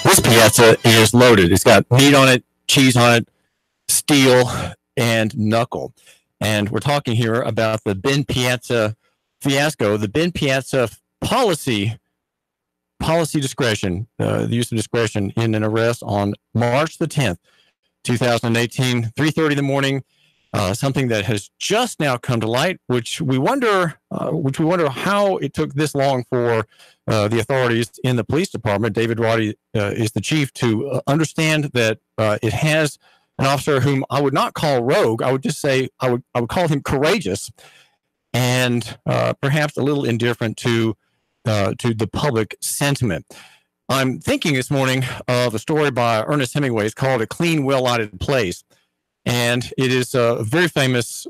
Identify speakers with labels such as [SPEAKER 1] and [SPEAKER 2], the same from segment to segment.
[SPEAKER 1] This Piazza is loaded. It's got meat on it, cheese on it, steel, and knuckle. And we're talking here about the Ben Piazza fiasco, the Ben Piazza policy discretion, the use of discretion in an arrest on March the 10th, 2018, 3:30 in the morning. Something that has just now come to light, which we wonder how it took this long for the authorities in the police department. David Roddy is the chief, to understand that it has an officer whom I would not call rogue. I would just say I would call him courageous, and perhaps a little indifferent to the public sentiment. I'm thinking this morning of a story by Ernest Hemingway. It's called A Clean, Well-Lighted Place. And it is a very famous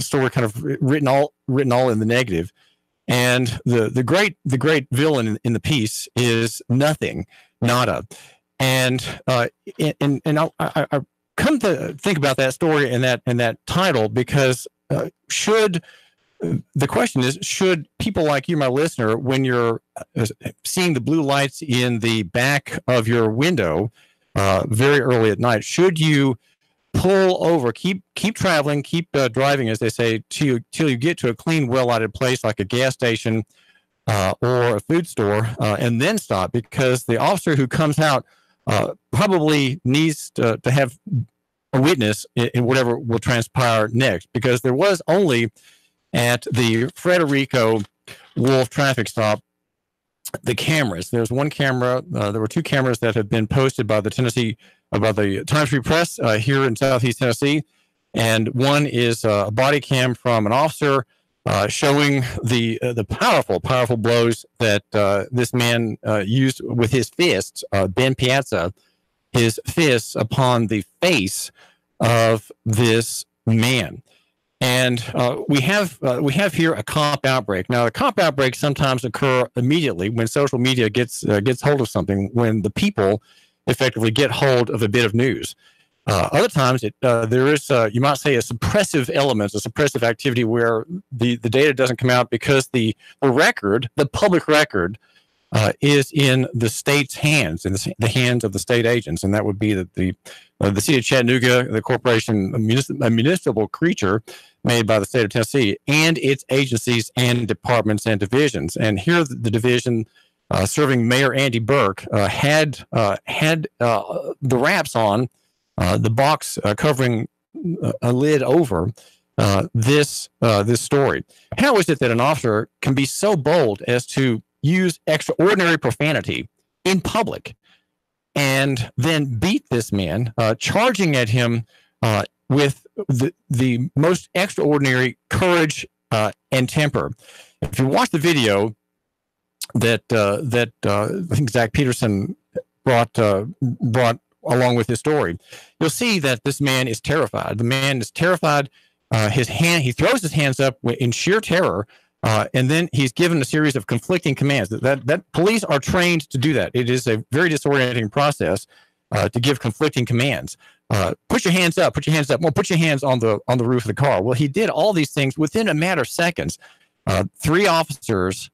[SPEAKER 1] story, kind of written all in the negative. And the great villain in the piece is nothing, nada. And I come to think about that story and that title because the question is, should people like you, my listener, when you're seeing the blue lights in the back of your window very early at night, should you pull over, keep traveling, keep driving, as they say, till you get to a clean, well-lighted place like a gas station or a food store, and then stop? Because the officer who comes out probably needs to have a witness in whatever will transpire next, because there was only at the Frederico Wolfe traffic stop the cameras. There's one camera. There were two cameras that have been posted by the Times Free Press here in Southeast Tennessee, and one is a body cam from an officer showing the powerful blows that this man used with his fists, Ben Piazza, his fists upon the face of this man. And we have here a cop outbreak. Now, the cop outbreaks sometimes occur immediately when social media gets hold of something, when the people effectively get hold of a bit of news. Other times, there is, you might say, a suppressive element, a suppressive activity where the data doesn't come out because the record, the public record, is in the state's hands, in the hands of the state agents, and that would be the city of Chattanooga, the corporation, a municipal creature made by the state of Tennessee, and its agencies and departments and divisions. And here, the division serving Mayor Andy Burke had the wraps on, the box covering a lid over this story. How is it that an officer can be so bold as to use extraordinary profanity in public and then beat this man, charging at him with the most extraordinary courage and temper? If you watch the video that I think Zach Peterson brought along with his story, you'll see that this man is terrified. The man is terrified. He throws his hands up in sheer terror. And then he's given a series of conflicting commands. That police are trained to do that. It is a very disorienting process to give conflicting commands. Put your hands up. Put your hands up. Well, put your hands on the roof of the car. Well, he did all these things within a matter of seconds. 3 officers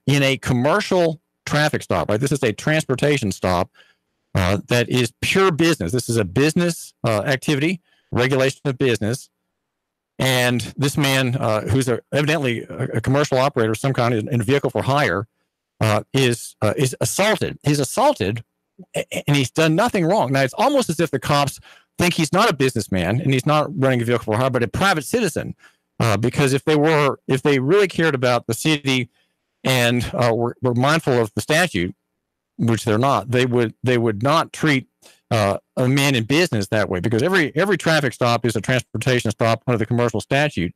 [SPEAKER 1] in a commercial traffic stop. Right, this is a transportation stop that is pure business. This is a business activity, regulation of business. And this man, who's evidently a commercial operator of some kind in a vehicle for hire, is assaulted. He's assaulted, and he's done nothing wrong. Now, it's almost as if the cops think he's not a businessman and he's not running a vehicle for hire, but a private citizen. Because if they really cared about the city and were mindful of the statute, which they're not, they would not treat a man in business that way, because every traffic stop is a transportation stop under the commercial statute,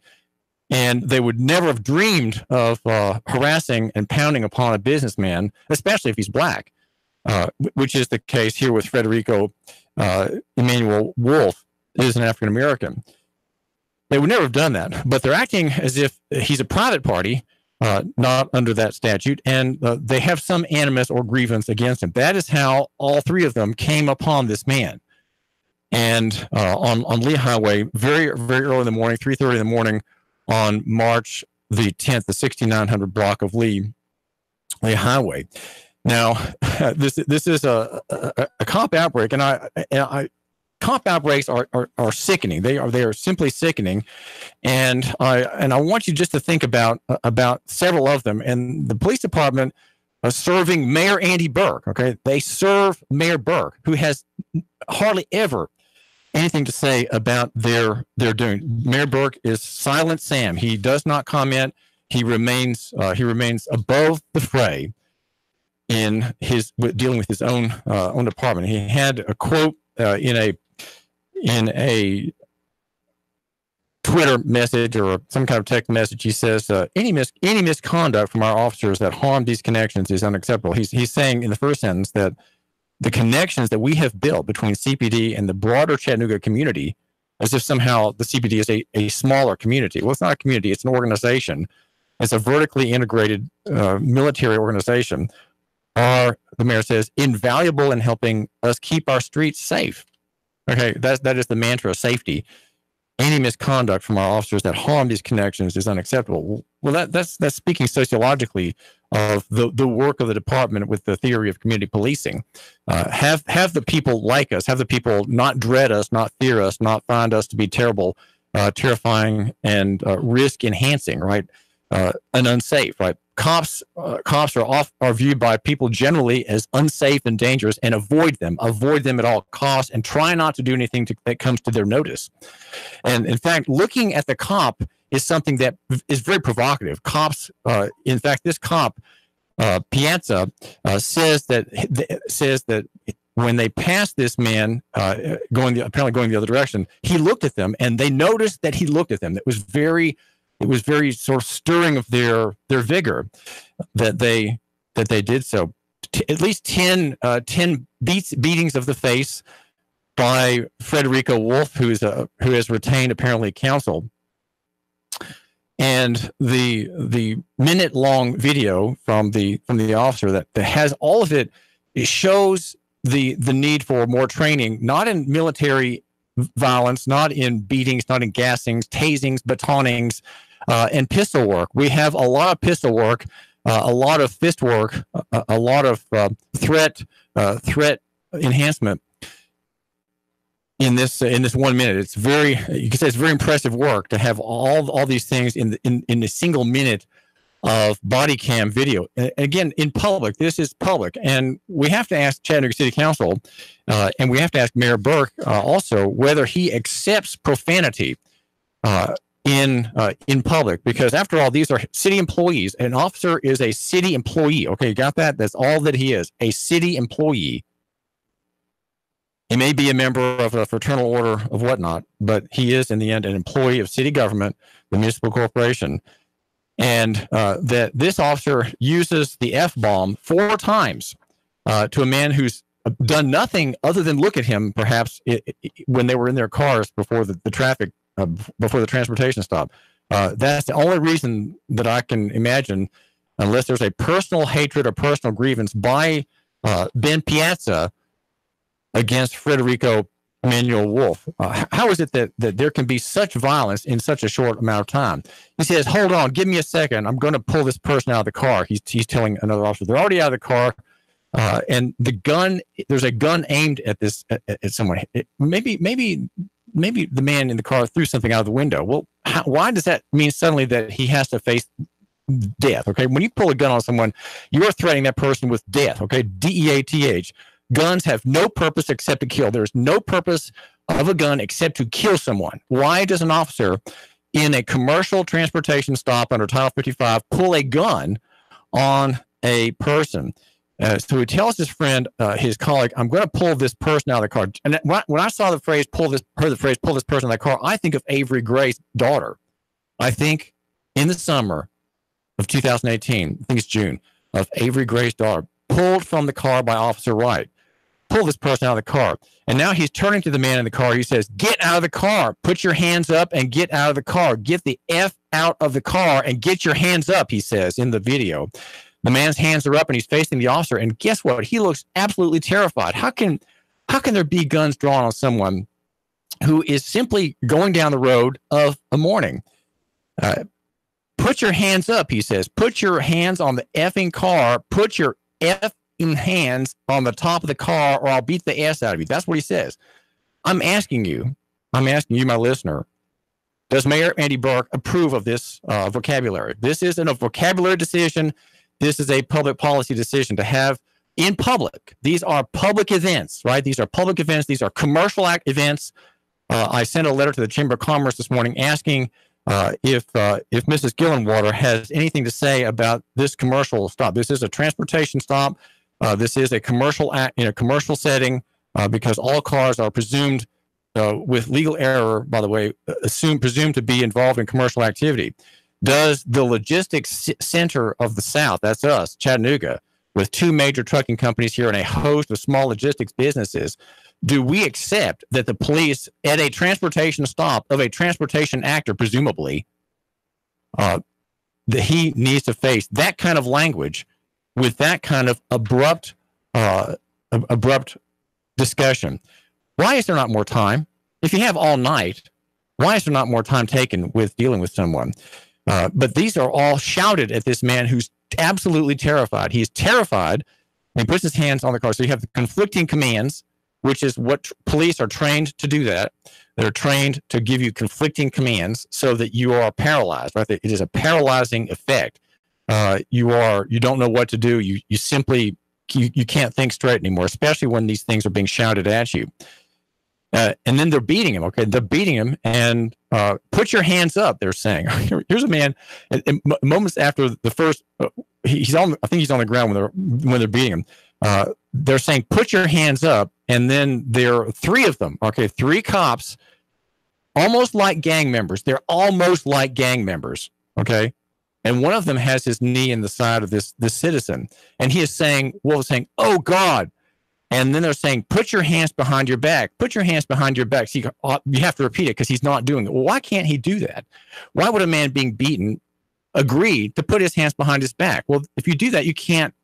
[SPEAKER 1] and they would never have dreamed of harassing and pounding upon a businessman, especially if he's black, which is the case here with Frederico Emmanuel Wolfe, is an African American. They would never have done that, but they're acting as if he's a private party, not under that statute, and they have some animus or grievance against him. That is how all 3 of them came upon this man. And on Lee Highway, very, very early in the morning, 3:30 in the morning on March the 10th, the 6900 block of Lee Highway. Now, this is a cop outbreak, and cop outbreaks are sickening. They are simply sickening, and I want you just to think about several of them. And the police department serving Mayor Andy Burke. Okay, they serve Mayor Burke, who has hardly ever anything to say about their doing. Mayor Burke is Silent Sam. He does not comment. He remains above the fray in dealing with his own department. He had a quote in a Twitter message or some kind of text message. He says, any misconduct from our officers that harm these connections is unacceptable. He's saying in the first sentence that the connections that we have built between CPD and the broader Chattanooga community, as if somehow the CPD is a smaller community. Well, it's not a community. It's an organization. It's a vertically integrated military organization. Are, the mayor says, invaluable in helping us keep our streets safe. Okay, that is the mantra of safety. Any misconduct from our officers that harm these connections is unacceptable. Well, that's speaking sociologically of the work of the department with the theory of community policing. Have the people like us, have the people not dread us, not fear us, not find us to be terrible, terrifying, and risk enhancing, right? And unsafe, right? Cops are viewed by people generally as unsafe and dangerous, and avoid them at all costs, and try not to do anything that comes to their notice. And in fact, looking at the cop is something that is very provocative. Cops, in fact, this cop, Piazza, says that when they passed this man apparently going the other direction, he looked at them, and they noticed that he looked at them. It was very sort of stirring of their vigor that they did so. At least 10 beatings of the face by Frederico Wolfe, who has retained apparently counsel. And the minute-long video from the officer that has all of it, it shows the need for more training, not in military violence, not in beatings, not in gassings, tasings, batonings, and pistol work. We have a lot of pistol work, a lot of fist work, a lot of threat enhancement in this 1 minute. It's you can say it's very impressive work to have all these things in a single minute of body cam video. Again, in public, this is public, and we have to ask Chattanooga City Council, and we have to ask Mayor Burke also whether he accepts profanity in public, because after all, these are city employees. An officer is a city employee. Okay, you got that? That's all that he is, a city employee. He may be a member of a fraternal order of whatnot, but he is in the end an employee of city government, the municipal corporation. And that this officer uses the F-bomb 4 times to a man who's done nothing other than look at him, perhaps when they were in their cars before the traffic, before the transportation stop. That's the only reason that I can imagine, unless there's a personal hatred or personal grievance by Ben Piazza against Frederico Wolfe. How is it that there can be such violence in such a short amount of time? He says, hold on, give me a second. I'm going to pull this person out of the car. He's telling another officer. They're already out of the car. And there's a gun aimed at someone. Maybe the man in the car threw something out of the window. Well, why does that mean suddenly that he has to face death? Okay. When you pull a gun on someone, you are threatening that person with death. Okay. DEATH. Guns have no purpose except to kill. There's no purpose of a gun except to kill someone. Why does an officer in a commercial transportation stop under Title 55 pull a gun on a person? So he tells his friend, his colleague, I'm going to pull this person out of the car. And when I saw the phrase, pull this person out of the car, I think of Avery Gray's daughter. I think in the summer of 2018, I think it's June, of Avery Gray's daughter, pulled from the car by Officer Wright. Pull this person out of the car. And now he's turning to the man in the car. He says, get out of the car. Put your hands up and get out of the car. Get the F out of the car and get your hands up, he says in the video. The man's hands are up and he's facing the officer. And guess what? He looks absolutely terrified. How can there be guns drawn on someone who is simply going down the road of a morning? Put Put your hands up, he says. Put your hands on the effing car. Put your effing hands on the top of the car, or I'll beat the ass out of you. That's what he says. I'm asking you, my listener, does Mayor Andy Burke approve of this vocabulary? This isn't a vocabulary decision. This is a public policy decision to have in public. These are public events, right? These are public events. These are commercial events. I sent a letter to the Chamber of Commerce this morning asking if Mrs. Gillenwater has anything to say about this commercial stop. This is a transportation stop. This is a commercial act in a commercial setting because all cars are presumed with legal error, by the way, presumed to be involved in commercial activity. Does the logistics center of the South, that's us, Chattanooga, with 2 major trucking companies here and a host of small logistics businesses, do we accept that the police at a transportation stop of a transportation actor, presumably, that he needs to face that kind of language with that kind of abrupt discussion? Why is there not more time? If you have all night, why is there not more time taken with dealing with someone? But these are all shouted at this man who's absolutely terrified. He's terrified. He puts his hands on the car. So you have the conflicting commands, which is what police are trained to do that. They're trained to give you conflicting commands so that you are paralyzed, right? It is a paralyzing effect. You don't know what to do. You simply, you can't think straight anymore, especially when these things are being shouted at you. And then they're beating him. Okay, they're beating him, and put your hands up. They're saying, "Here's a man." And moments after the first, he's on. I think he's on the ground when they're beating him. They're saying, "Put your hands up," and then there are 3 of them. Okay, 3 cops, almost like gang members. They're almost like gang members. Okay, and one of them has his knee in the side of this citizen, and he is saying, saying, "Oh God." And then they're saying, put your hands behind your back. Put your hands behind your back. So you have to repeat it because he's not doing it. Well, why can't he do that? Why would a man being beaten agree to put his hands behind his back? Well, if you do that, you can't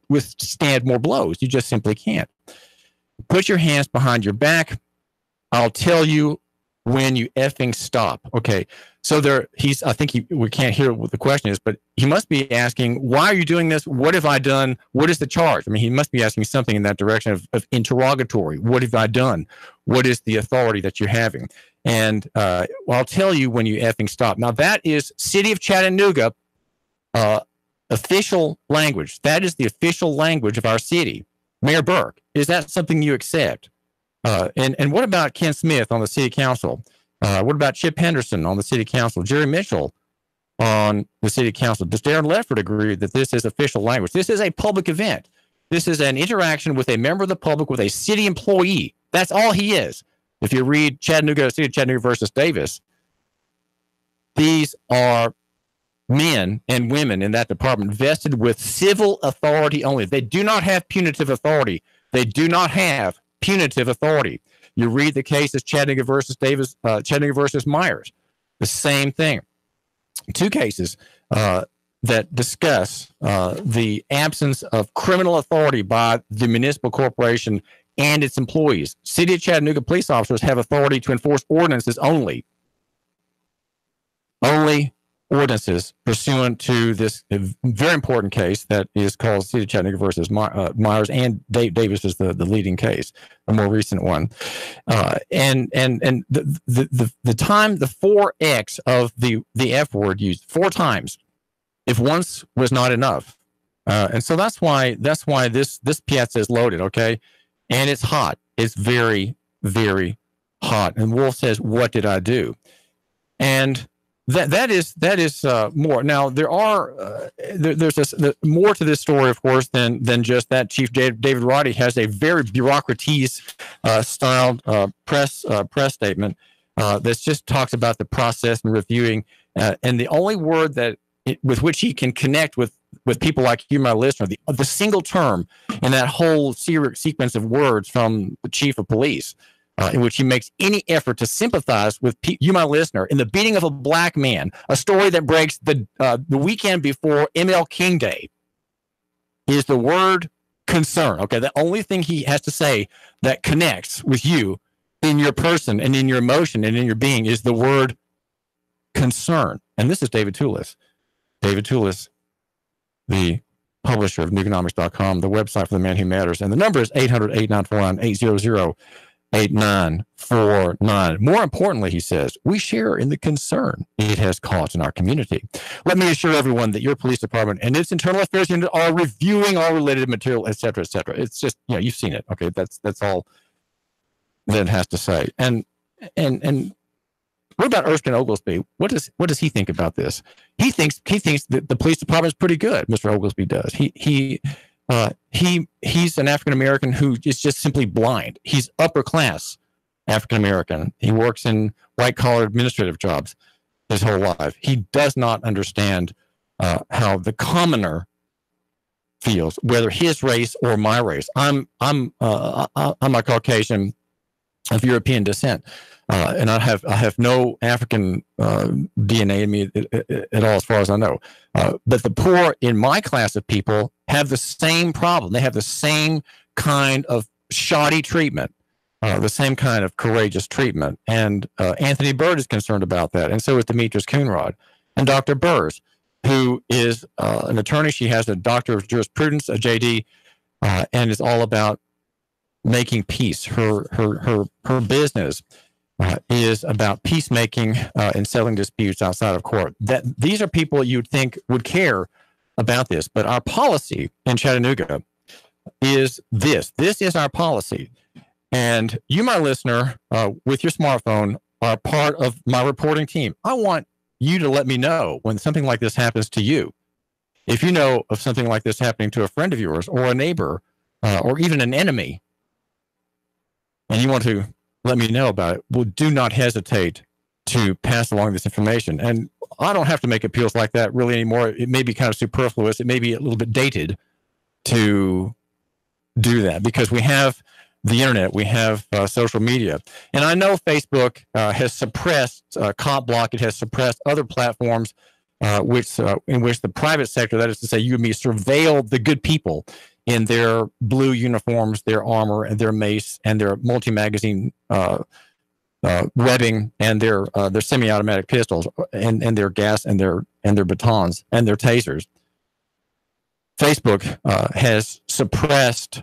[SPEAKER 1] withstand more blows. You just simply can't. Put your hands behind your back. I'll tell you when you effing stop. Okay. So we can't hear what the question is, but he must be asking, why are you doing this? What have I done? What is the charge? I mean, he must be asking something in that direction of interrogatory. What have I done? What is the authority that you're having? And I'll tell you when you effing stop. Now, that is City of Chattanooga official language. That is the official language of our city. Mayor Burke, is that something you accept? And what about Ken Smith on the city council? What about Chip Henderson on the city council? Jerry Mitchell on the city council? Does Darren Ledford agree that this is official language? This is a public event. This is an interaction with a member of the public, with a city employee. That's all he is. If you read City of Chattanooga versus Davis, these are men and women in that department vested with civil authority only. They do not have punitive authority. They do not have punitive authority. You read the cases Chattanooga versus Davis, Chattanooga versus Myers, the same thing. 2 cases that discuss the absence of criminal authority by the municipal corporation and its employees. City of Chattanooga police officers have authority to enforce ordinances only ordinances pursuant to this very important case that is called City of Chattanooga versus Myers, and Davis is the leading case, a more recent one. And the time, the 4X of the F word used 4 times, if once was not enough. And so that's why this Piazza is loaded, okay? And it's hot. It's very, very hot. And Wolfe says, "What did I do?" And that is more. Now there are there's more to this story, of course, than just that. Chief David Roddy has a very bureaucratese styled press statement that just talks about the process and reviewing, and the only word with which he can connect with people like you, my listener, the single term in that whole sequence of words from the chief of police, in which he makes any effort to sympathize with you, my listener, in the beating of a black man, a story that breaks the weekend before ML King Day, is the word concern. Okay, the only thing he has to say that connects with you in your person and in your emotion and in your being is the word concern. And this is David Toulis. David Toulis, the publisher of Nuganomics.com, the website for the man who matters. And the number is 800-8949, 800-8949. More importantly, he says, we share in the concern it has caused in our community. Let me assure everyone that your police department and its internal affairs unit are reviewing all related material, et cetera, et cetera. It's just, you've seen it. Okay, that's all that it has to say. And what about Erskine Oglesby? What does he think about this? He thinks that the police department is pretty good. Mr. Oglesby does. He's an African American who is just simply blind. He's upper class African American. He works in white collar administrative jobs his whole life. He does not understand how the commoner feels, whether his race or my race. I'm a Caucasian of European descent. And I have no African DNA in me at all, as far as I know. But the poor in my class of people have the same problem. They have the same kind of shoddy treatment, the same kind of courageous treatment. And Anthony Byrd is concerned about that. And so is Demetrius Coonrod. And Dr. Burrs, who is an attorney. She has a doctor of jurisprudence, a JD, and is all about making peace. Her business is about peacemaking and settling disputes outside of court. These are people you'd think would care about this, but our policy in Chattanooga is this. This is our policy. And you, my listener, with your smartphone, are part of my reporting team. I want you to let me know when something like this happens to you. If you know of something like this happening to a friend of yours or a neighbor or even an enemy, and you want to let me know about it, well, do not hesitate to pass along this information. And I don't have to make appeals like that really anymore. It may be kind of superfluous. It may be a little bit dated to do that because we have the internet, we have social media. And I know Facebook has suppressed Cop Block. It has suppressed other platforms in which the private sector, that is to say you and me, surveilled the good people in their blue uniforms, their armor, and their mace, and their multi-magazine webbing, and their semi-automatic pistols, and their gas, and their batons, and their tasers. Facebook has suppressed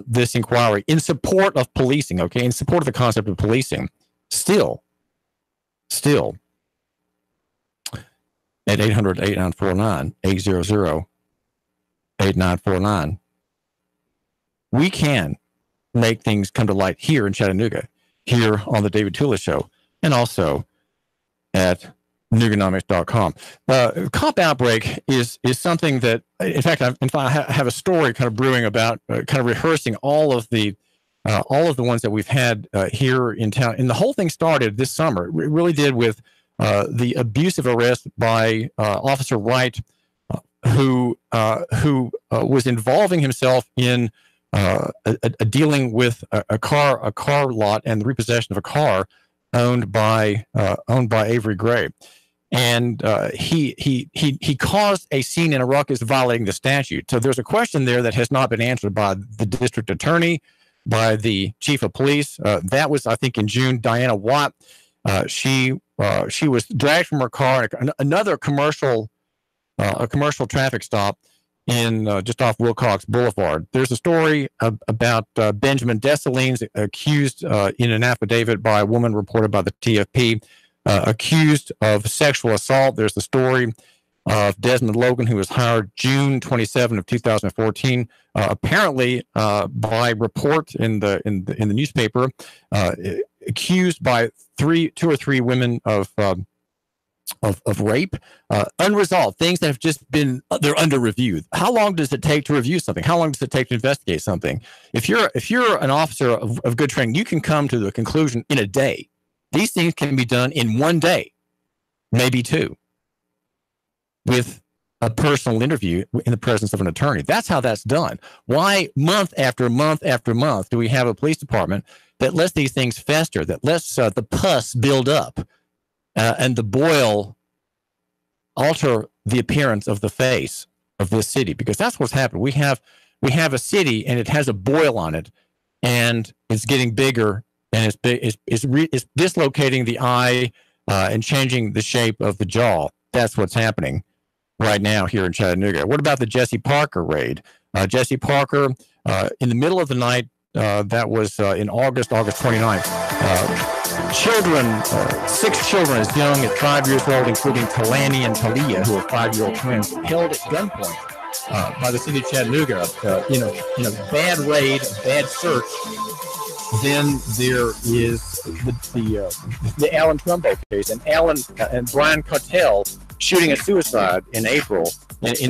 [SPEAKER 1] this inquiry in support of policing. Okay, in support of the concept of policing. Still, at 800-8949, 800-8949. We can make things come to light here in Chattanooga, here on the David Toulis Show, and also at Nuganomics.com. Cop outbreak is something that, in fact, I have a story kind of brewing about kind of rehearsing all of the ones that we've had here in town. And the whole thing started this summer. It really did with the abusive arrest by Officer Wright, who was involving himself in a dealing with a car lot and the repossession of a car owned by Avery Gray, and he caused a scene in a ruckus violating the statute. So there's a question there that has not been answered by the district attorney, by the chief of police. That was, I think, in June. Diana Watt, she was dragged from her car in another commercial traffic stop in just off Wilcox Boulevard. There's a story about Benjamin Dessalines, accused in an affidavit by a woman reported by the TFP, accused of sexual assault. There's the story of Desmond Logan, who was hired June 27 of 2014, apparently by report in the newspaper, accused by two or three women of rape, unresolved things that have just been, they're under review. How long does it take to review something? How long does it take to investigate something? If you're an officer of good training, you can come to the conclusion in a day. These things can be done in one day, maybe two, with a personal interview in the presence of an attorney. That's how that's done. Why month after month after month do we have a police department that lets these things fester, that lets the pus build up, and the boil alter the appearance of the face of this city? Because that's what's happened. We have a city and it has a boil on it, and it's getting bigger, and it's dislocating the eye and changing the shape of the jaw. That's what's happening right now here in Chattanooga. What about the Jesse Parker raid? Jesse Parker, in the middle of the night, that was in August 29th. Children, 6 children as young as 5 years old, including Kalani and Talia, who are 5-year-old twins, held at gunpoint by the city of Chattanooga in a bad raid, bad search. Then there is the Alan Trumbo case, and Brian Cautel shooting a suicide in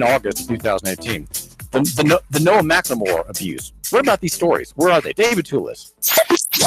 [SPEAKER 1] August 2018. The Noah McLemore abuse. What about these stories? Where are they? David Toulis.
[SPEAKER 2] 3, 2,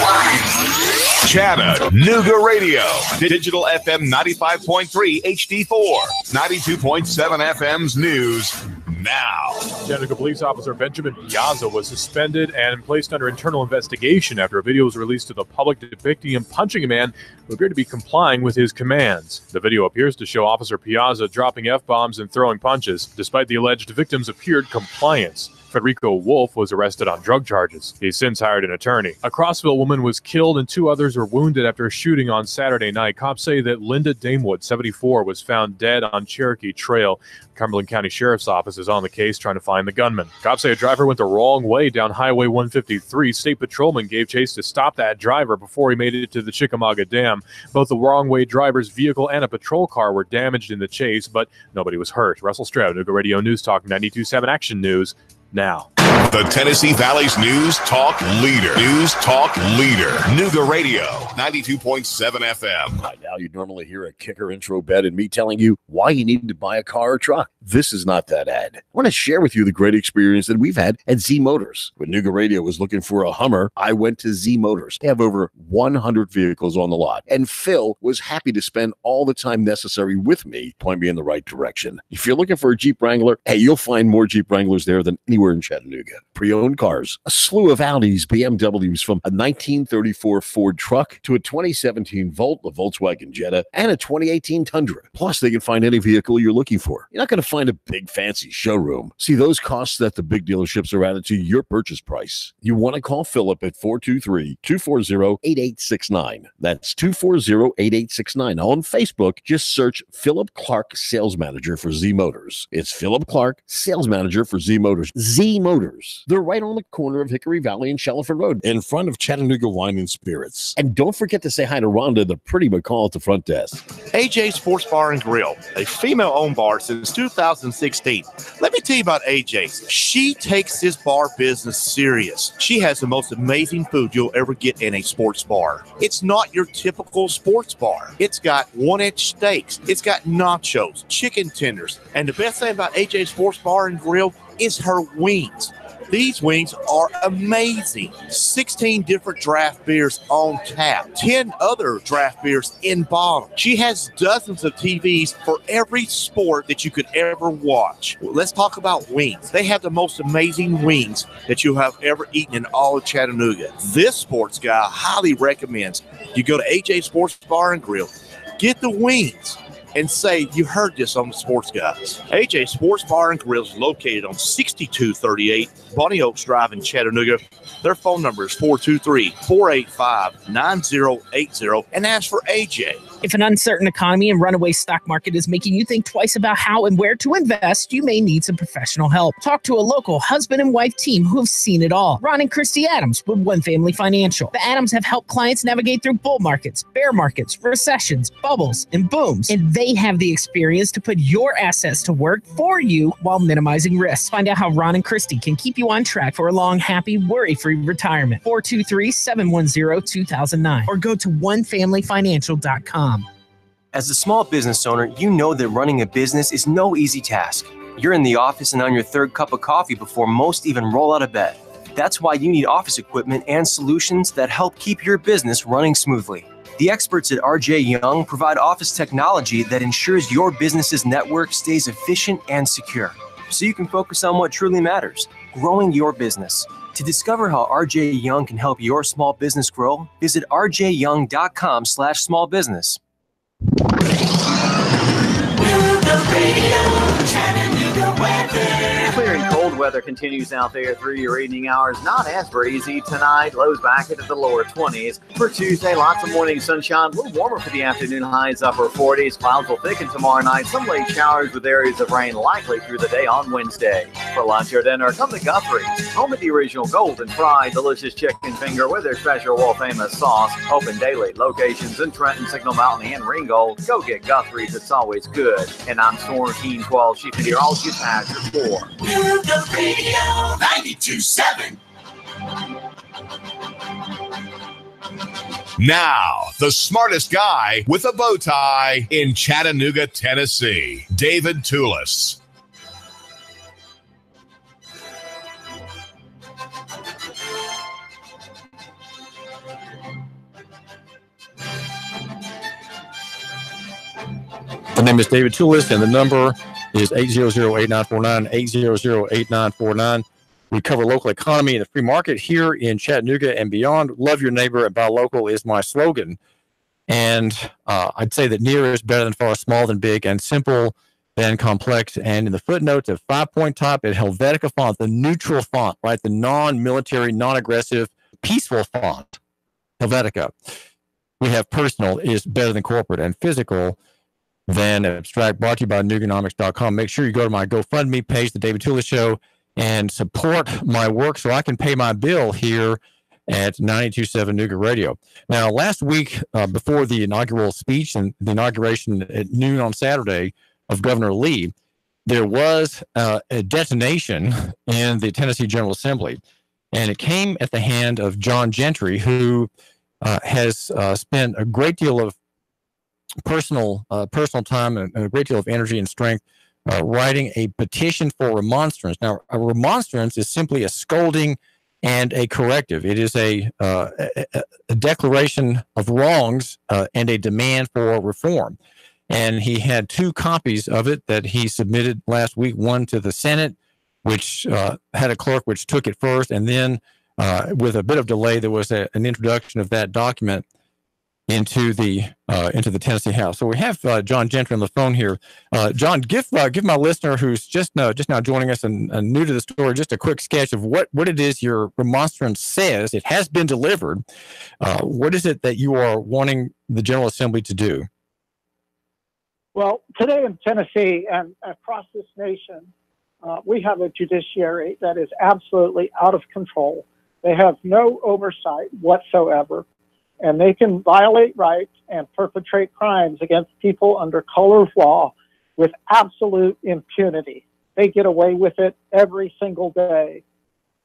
[SPEAKER 2] 1.
[SPEAKER 3] Chattanooga Radio. Digital FM 95.3 HD4. 92.7 FM's news now.
[SPEAKER 4] Chattanooga police officer Benjamin Piazza was suspended and placed under internal investigation after a video was released to the public depicting him punching a man who appeared to be complying with his commands. The video appears to show Officer Piazza dropping F-bombs and throwing punches, despite the alleged victim's appeared compliance. Frederico Wolfe was arrested on drug charges. He's since hired an attorney. A Crossville woman was killed and 2 others were wounded after a shooting on Saturday night. Cops say that Linda Damewood, 74, was found dead on Cherokee Trail. Cumberland County Sheriff's Office is on the case trying to find the gunman. Cops say a driver went the wrong way down Highway 153. State patrolmen gave chase to stop that driver before he made it to the Chickamauga Dam. Both the wrong way driver's vehicle and a patrol car were damaged in the chase, but nobody was hurt. Russell Stroud, Chattanooga Radio News Talk 92.7 Action News now.
[SPEAKER 3] The Tennessee Valley's News Talk Leader. News Talk Leader. Nooga Radio, 92.7 FM.
[SPEAKER 5] By now, you'd normally hear a kicker intro bed and me telling you why you need to buy a car or truck. This is not that ad. I want to share with you the great experience that we've had at Z Motors. When Nooga Radio was looking for a Hummer, I went to Z Motors. They have over 100 vehicles on the lot. And Phil was happy to spend all the time necessary with me, point me in the right direction. If you're looking for a Jeep Wrangler, hey, you'll find more Jeep Wranglers there than anywhere in Chattanooga. Pre-owned cars, a slew of Audis, BMWs, from a 1934 Ford truck to a 2017 Volt, a Volkswagen Jetta, and a 2018 Tundra. Plus, they can find any vehicle you're looking for. You're not going to find a big fancy showroom. See, those costs that the big dealerships are added to your purchase price. You want to call Philip at 423-240-8869. That's 240-8869. On Facebook, just search Philip Clark, Sales Manager for Z Motors. It's Philip Clark, Sales Manager for Z Motors. Z Motors. They're right on the corner of Hickory Valley and Shallowford Road, in front of Chattanooga Wine and Spirits. And don't forget to say hi to Rhonda, the pretty McCall at the front desk.
[SPEAKER 6] AJ Sports Bar and Grill, a female-owned bar since 2016. Let me tell you about AJ's. She takes this bar business serious. She has the most amazing food you'll ever get in a sports bar. It's not your typical sports bar. It's got 1-inch steaks. It's got nachos, chicken tenders. And the best thing about AJ Sports Bar and Grill is her wings. These wings are amazing. 16 different draft beers on tap. 10 other draft beers in bottle. She has dozens of TVs for every sport that you could ever watch. Well, let's talk about wings. They have the most amazing wings that you have ever eaten in all of Chattanooga. This sports guy highly recommends you go to AJ Sports Bar and Grill, get the wings, and say you heard this on the Sports Guys. AJ Sports Bar and Grill is located on 6238 Bonnie Oaks Drive in Chattanooga. Their phone number is 423-485-9080, and ask for AJ.
[SPEAKER 7] If an uncertain economy and runaway stock market is making you think twice about how and where to invest, you may need some professional help. Talk to a local husband and wife team who have seen it all. Ron and Christy Adams with One Family Financial. The Adams have helped clients navigate through bull markets, bear markets, recessions, bubbles, and booms. And they have the experience to put your assets to work for you while minimizing risks. Find out how Ron and Christy can keep you on track for a long, happy, worry-free retirement. 423-710-2009 or go to onefamilyfinancial.com.
[SPEAKER 8] As a small business owner, you know that running a business is no easy task. You're in the office and on your third cup of coffee before most even roll out of bed. That's why you need office equipment and solutions that help keep your business running smoothly. The experts at RJ Young provide office technology that ensures your business's network stays efficient and secure, so you can focus on what truly matters, growing your business. To discover how RJ Young can help your small business grow, visit rjyoung.com/smallbusiness. Clear and cold
[SPEAKER 9] weather continues out there through your evening hours. Not as breezy tonight. Lows back into the lower 20s. For Tuesday, lots of morning sunshine. A little warmer for the afternoon. Highs upper 40s. Clouds will thicken tomorrow night. Some late showers with areas of rain likely through the day on Wednesday. For lunch or dinner, come to Guthrie's. Home of the original golden fried delicious chicken finger with their special world famous sauce. Open daily. Locations in Trenton, Signal Mountain, and Ringgold. Go get Guthrie's. It's always good. And I'm Storm Keen 12. She can hear all you pasture for.
[SPEAKER 2] Nuga Radio 92.7.
[SPEAKER 3] Now, the smartest guy with a bow tie in Chattanooga, Tennessee, David Toulis.
[SPEAKER 1] The name is David Toulis, and the number is 800-8949, 800-8949. We cover local economy and the free market here in Chattanooga and beyond. Love your neighbor and buy local is my slogan. And I'd say that near is better than far, small than big, and simple than complex. And in the footnotes, a 5-point top at Helvetica font, the neutral font, right? The non-military, non-aggressive, peaceful font, Helvetica. We have personal is better than corporate, and physical than abstract. Brought to you by Nuganomics.com. Make sure you go to my GoFundMe page, The David Toulis Show, and support my work so I can pay my bill here at 92.7 Nuga Radio. Now, last week, before the inaugural speech and the inauguration at noon on Saturday of Governor Lee, there was a detonation in the Tennessee General Assembly, and it came at the hand of John Gentry, who has spent a great deal of personal time and a great deal of energy and strength writing a petition for remonstrance. Now, a remonstrance is simply a scolding and a corrective. It is a declaration of wrongs and a demand for reform. And he had 2 copies of it that he submitted last week, one to the Senate, which had a clerk which took it first, and then with a bit of delay, there was an introduction of that document into the Tennessee House. So we have John Gentry on the phone here. John, give my listener who's just now joining us and new to the story just a quick sketch of what it is your remonstrance says. It has been delivered. What is it that you are wanting the General Assembly to do?
[SPEAKER 10] Well, today in Tennessee and across this nation, we have a judiciary that is absolutely out of control. They have no oversight whatsoever, and they can violate rights and perpetrate crimes against people under color of law with absolute impunity. They get away with it every single day.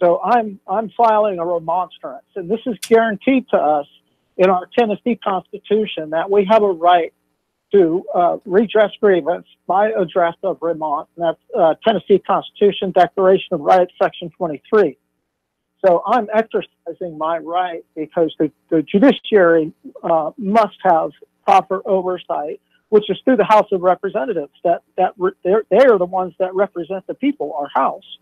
[SPEAKER 10] So I'm filing a remonstrance, and this is guaranteed to us in our Tennessee Constitution that we have a right to redress grievance by address of remont. And that's Tennessee Constitution Declaration of Rights, Section 23. So I'm exercising my right because the judiciary must have proper oversight, which is through the House of Representatives. They're the ones that represent the people, our House.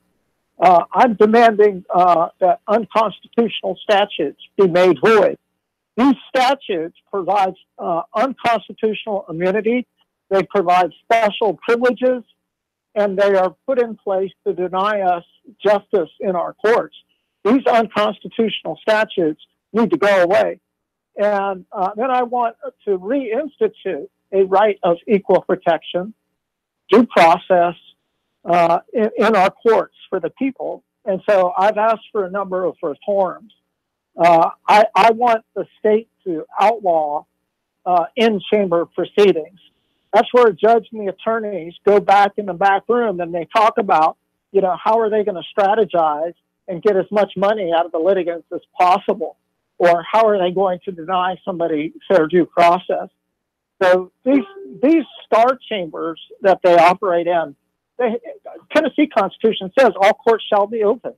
[SPEAKER 10] I'm demanding that unconstitutional statutes be made void. These statutes provide unconstitutional immunity. They provide special privileges, and they are put in place to deny us justice in our courts. These unconstitutional statutes need to go away. And then I want to reinstitute a right of equal protection, due process in our courts for the people. And so I've asked for a number of reforms. I want the state to outlaw in-chamber proceedings. That's where a judge and the attorneys go back in the back room and they talk about, how are they going to strategize and get as much money out of the litigants as possible, or how are they going to deny somebody fair due process? So these star chambers that they operate in, Tennessee Constitution says all courts shall be open.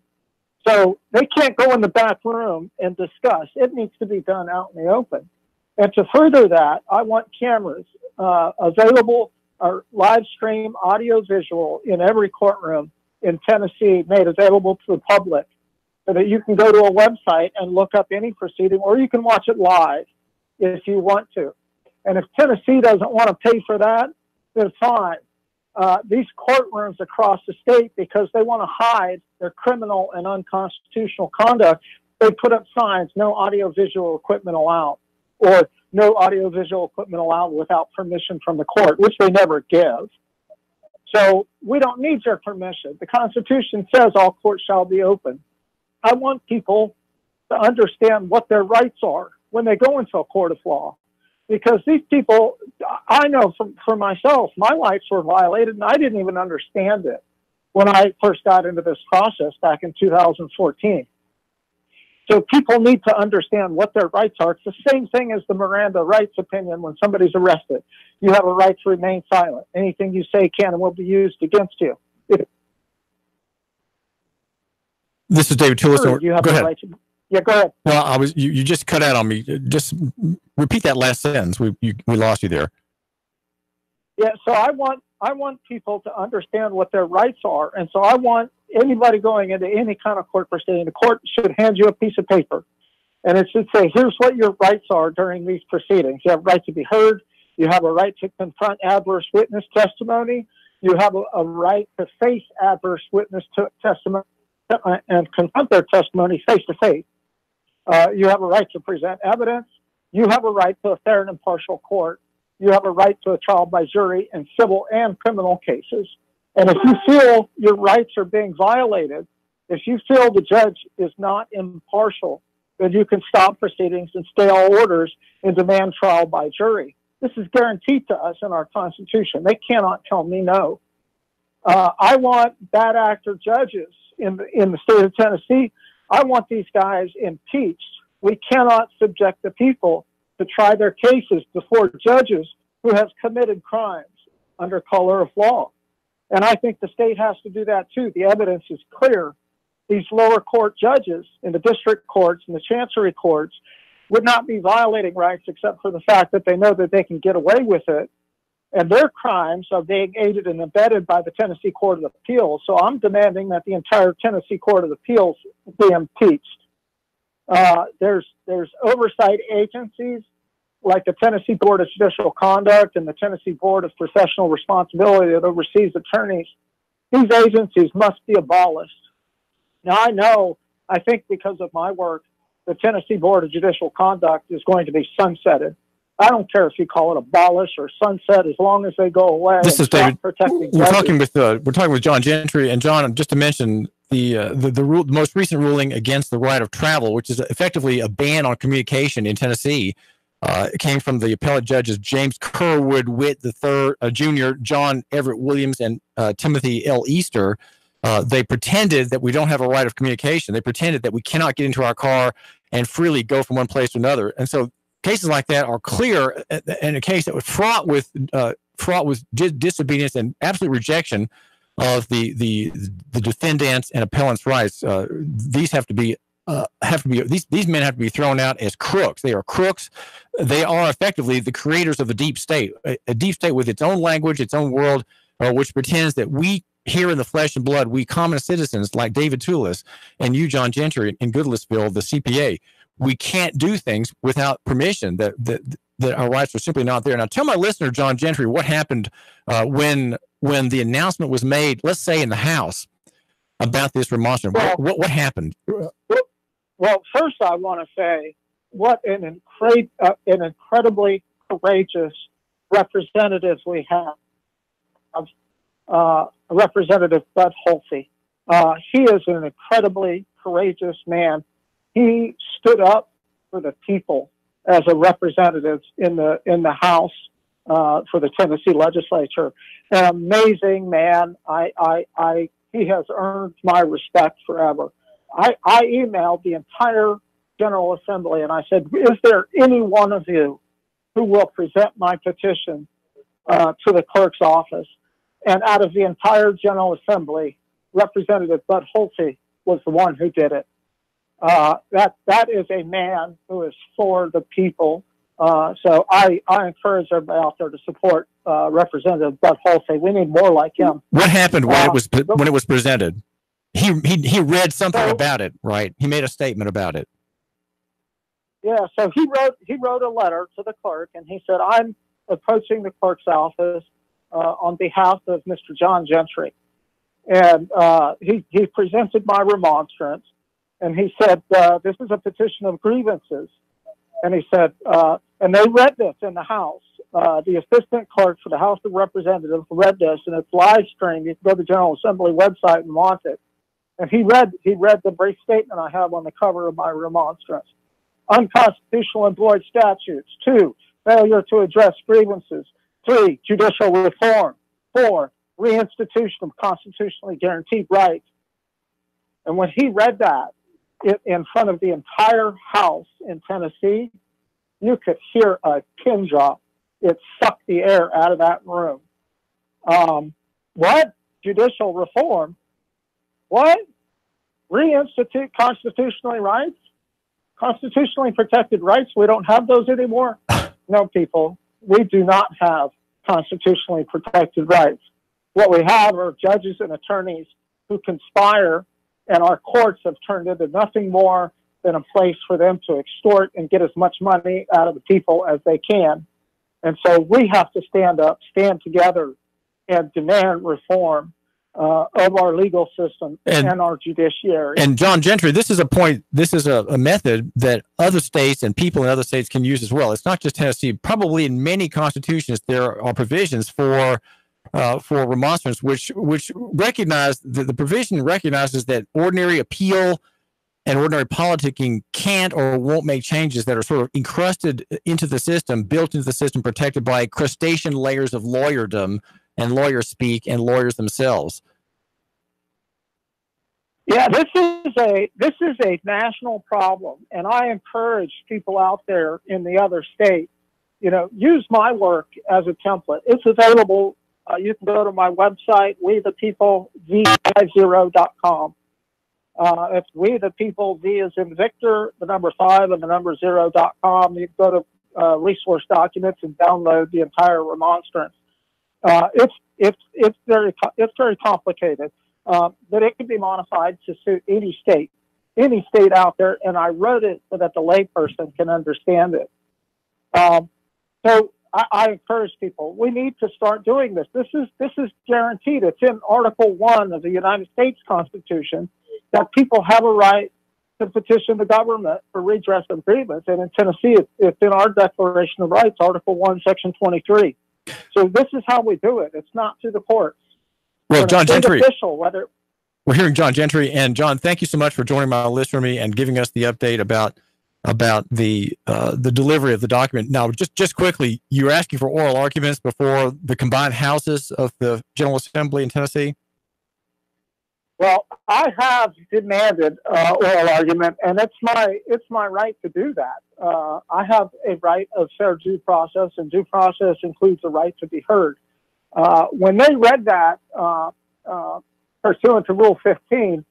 [SPEAKER 10] So they can't go in the back room and discuss. It needs to be done out in the open. And to further that, I want cameras available, or live stream audio visual in every courtroom in Tennessee made available to the public, so that you can go to a website and look up any proceeding, or you can watch it live if you want to. And if Tennessee doesn't want to pay for that, then fine. these courtrooms across the state, because they want to hide their criminal and unconstitutional conduct, they put up signs, no audiovisual equipment allowed, or no audiovisual equipment allowed without permission from the court, which they never give. So we don't need your permission. The Constitution says all courts shall be open. I want people to understand what their rights are when they go into a court of law. Because these people, I know for myself, my rights were violated, and I didn't even understand it when I first got into this process back in 2014. So people need to understand what their rights are. It's the same thing as the Miranda rights opinion when somebody's arrested. You have a right to remain silent. Anything you say can and will be used against you.
[SPEAKER 1] This is David Tullis.
[SPEAKER 10] You have
[SPEAKER 1] go
[SPEAKER 10] the
[SPEAKER 1] ahead.
[SPEAKER 10] right to, yeah, go ahead.
[SPEAKER 1] Well, you just cut out on me. Just repeat that last sentence. We lost you there.
[SPEAKER 10] Yeah, so I want people to understand what their rights are, and so I want anybody going into any kind of court proceeding, the court should hand you a piece of paper, and it should say, here's what your rights are during these proceedings. You have a right to be heard. You have a right to confront adverse witness testimony. You have a right to face adverse witness testimony and confront their testimony face to face. You have a right to present evidence. You have a right to a fair and impartial court. You have a right to a trial by jury in civil and criminal cases. And if you feel your rights are being violated, if you feel the judge is not impartial, then you can stop proceedings and stay all orders and demand trial by jury. This is guaranteed to us in our Constitution. They cannot tell me no. I want bad actor judges in the state of Tennessee. I want these guys impeached. We cannot subject the people to try their cases before judges who have committed crimes under color of law. And I think the state has to do that too. The evidence is clear. These lower court judges in the district courts and the chancery courts would not be violating rights except for the fact that they know that they can get away with it. And their crimes are being aided and abetted by the Tennessee Court of Appeals. So I'm demanding that the entire Tennessee Court of Appeals be impeached. There's oversight agencies like the Tennessee Board of Judicial Conduct and the Tennessee Board of Professional Responsibility that oversees attorneys. These agencies must be abolished. Now, I think because of my work, the Tennessee Board of Judicial Conduct is going to be sunsetted. I don't care if you call it abolish or sunset, as long as they go away.
[SPEAKER 1] This is David.
[SPEAKER 10] Protecting
[SPEAKER 1] we're talking with John Gentry, and John, just to mention the most recent ruling against the right of travel, which is effectively a ban on communication in Tennessee. It came from the appellate judges James Kerwood Witt III, Jr., John Everett Williams, and Timothy L. Easter. They pretended that we don't have a right of communication. They pretended that we cannot get into our car and freely go from one place to another. And so cases like that are clear, and a case that was fraught with disobedience and absolute rejection of the defendants and appellants' rights. These men have to be thrown out as crooks. They are crooks. They are effectively the creators of a deep state with its own language, its own world, which pretends that we here in the flesh and blood, we common citizens like David Tullis and you, John Gentry, in Goodlettsville, the CPA, we can't do things without permission, that our rights are simply not there. Now, tell my listener, John Gentry, what happened when the announcement was made, let's say in the House, about this remonstrance. What happened?
[SPEAKER 10] Well, first I want to say what an incredibly courageous representative we have. Representative Bud Holthe. He is an incredibly courageous man. He stood up for the people as a representative in the House for the Tennessee legislature. An amazing man. He has earned my respect forever. I emailed the entire General Assembly and I said, is there any one of you who will present my petition to the clerk's office? And out of the entire General Assembly, Representative Bud Holthe was the one who did it. That is a man who is for the people. So I encourage everybody out there to support Representative Bud Holthe. We need more like him.
[SPEAKER 1] What happened when it was presented? He read something about it, right? He made a statement about it.
[SPEAKER 10] Yeah, so he wrote a letter to the clerk, and he said, I'm approaching the clerk's office on behalf of Mr. John Gentry. And he presented my remonstrance, and he said, this is a petition of grievances. And he said, and they read this in the House. The assistant clerk for the House of Representatives read this, and it's live streamed. You can go to the General Assembly website and watch it. And he read the brief statement I have on the cover of my remonstrance. Unconstitutional employed statutes. 2, failure to address grievances. 3, judicial reform. 4, reinstitution of constitutionally guaranteed rights. And when he read that in front of the entire House in Tennessee, you could hear a pin drop. It sucked the air out of that room. What? Judicial reform? What? Reinstitute constitutionally rights? Constitutionally protected rights? We don't have those anymore? No, people. We do not have constitutionally protected rights. What we have are judges and attorneys who conspire, and our courts have turned into nothing more than a place for them to extort and get as much money out of the people as they can. And so we have to stand up, stand together, and demand reform of our legal system and our judiciary.
[SPEAKER 1] And John Gentry, this is a method that other states and people in other states can use as well. It's not just Tennessee. Probably in many constitutions there are provisions for remonstrance, which recognize the provision recognizes that ordinary appeal and ordinary politicking can't or won't make changes that are sort of encrusted into the system, built into the system, protected by crustacean layers of lawyerdom and lawyer speak and lawyers themselves.
[SPEAKER 10] Yeah, this is a national problem, and I encourage people out there in the other states, use my work as a template. It's available. You can go to my website, wethepeople50.com. It's We the People, V as in Victor, the number 5 and the number 0.com. You can go to resource documents and download the entire remonstrance. It's very complicated, but it can be modified to suit any state out there. And I wrote it so that the layperson can understand it. So I encourage people. We need to start doing this. This is guaranteed. It's in Article 1 of the United States Constitution that people have a right to petition the government for redress of grievance. And in Tennessee, it's in our Declaration of Rights, Article 1, Section 23. So this is how we do it. It's not through the courts.
[SPEAKER 1] Well, John Gentry,
[SPEAKER 10] we're
[SPEAKER 1] hearing John Gentry. And John, thank you so much for joining my listener me and giving us the update about the delivery of the document. Now, just quickly, you're asking for oral arguments before the combined houses of the General Assembly in Tennessee?
[SPEAKER 10] Well, I have demanded oral argument, and it's my right to do that. I have a right of fair due process, and due process includes the right to be heard. When they read that pursuant to Rule 15,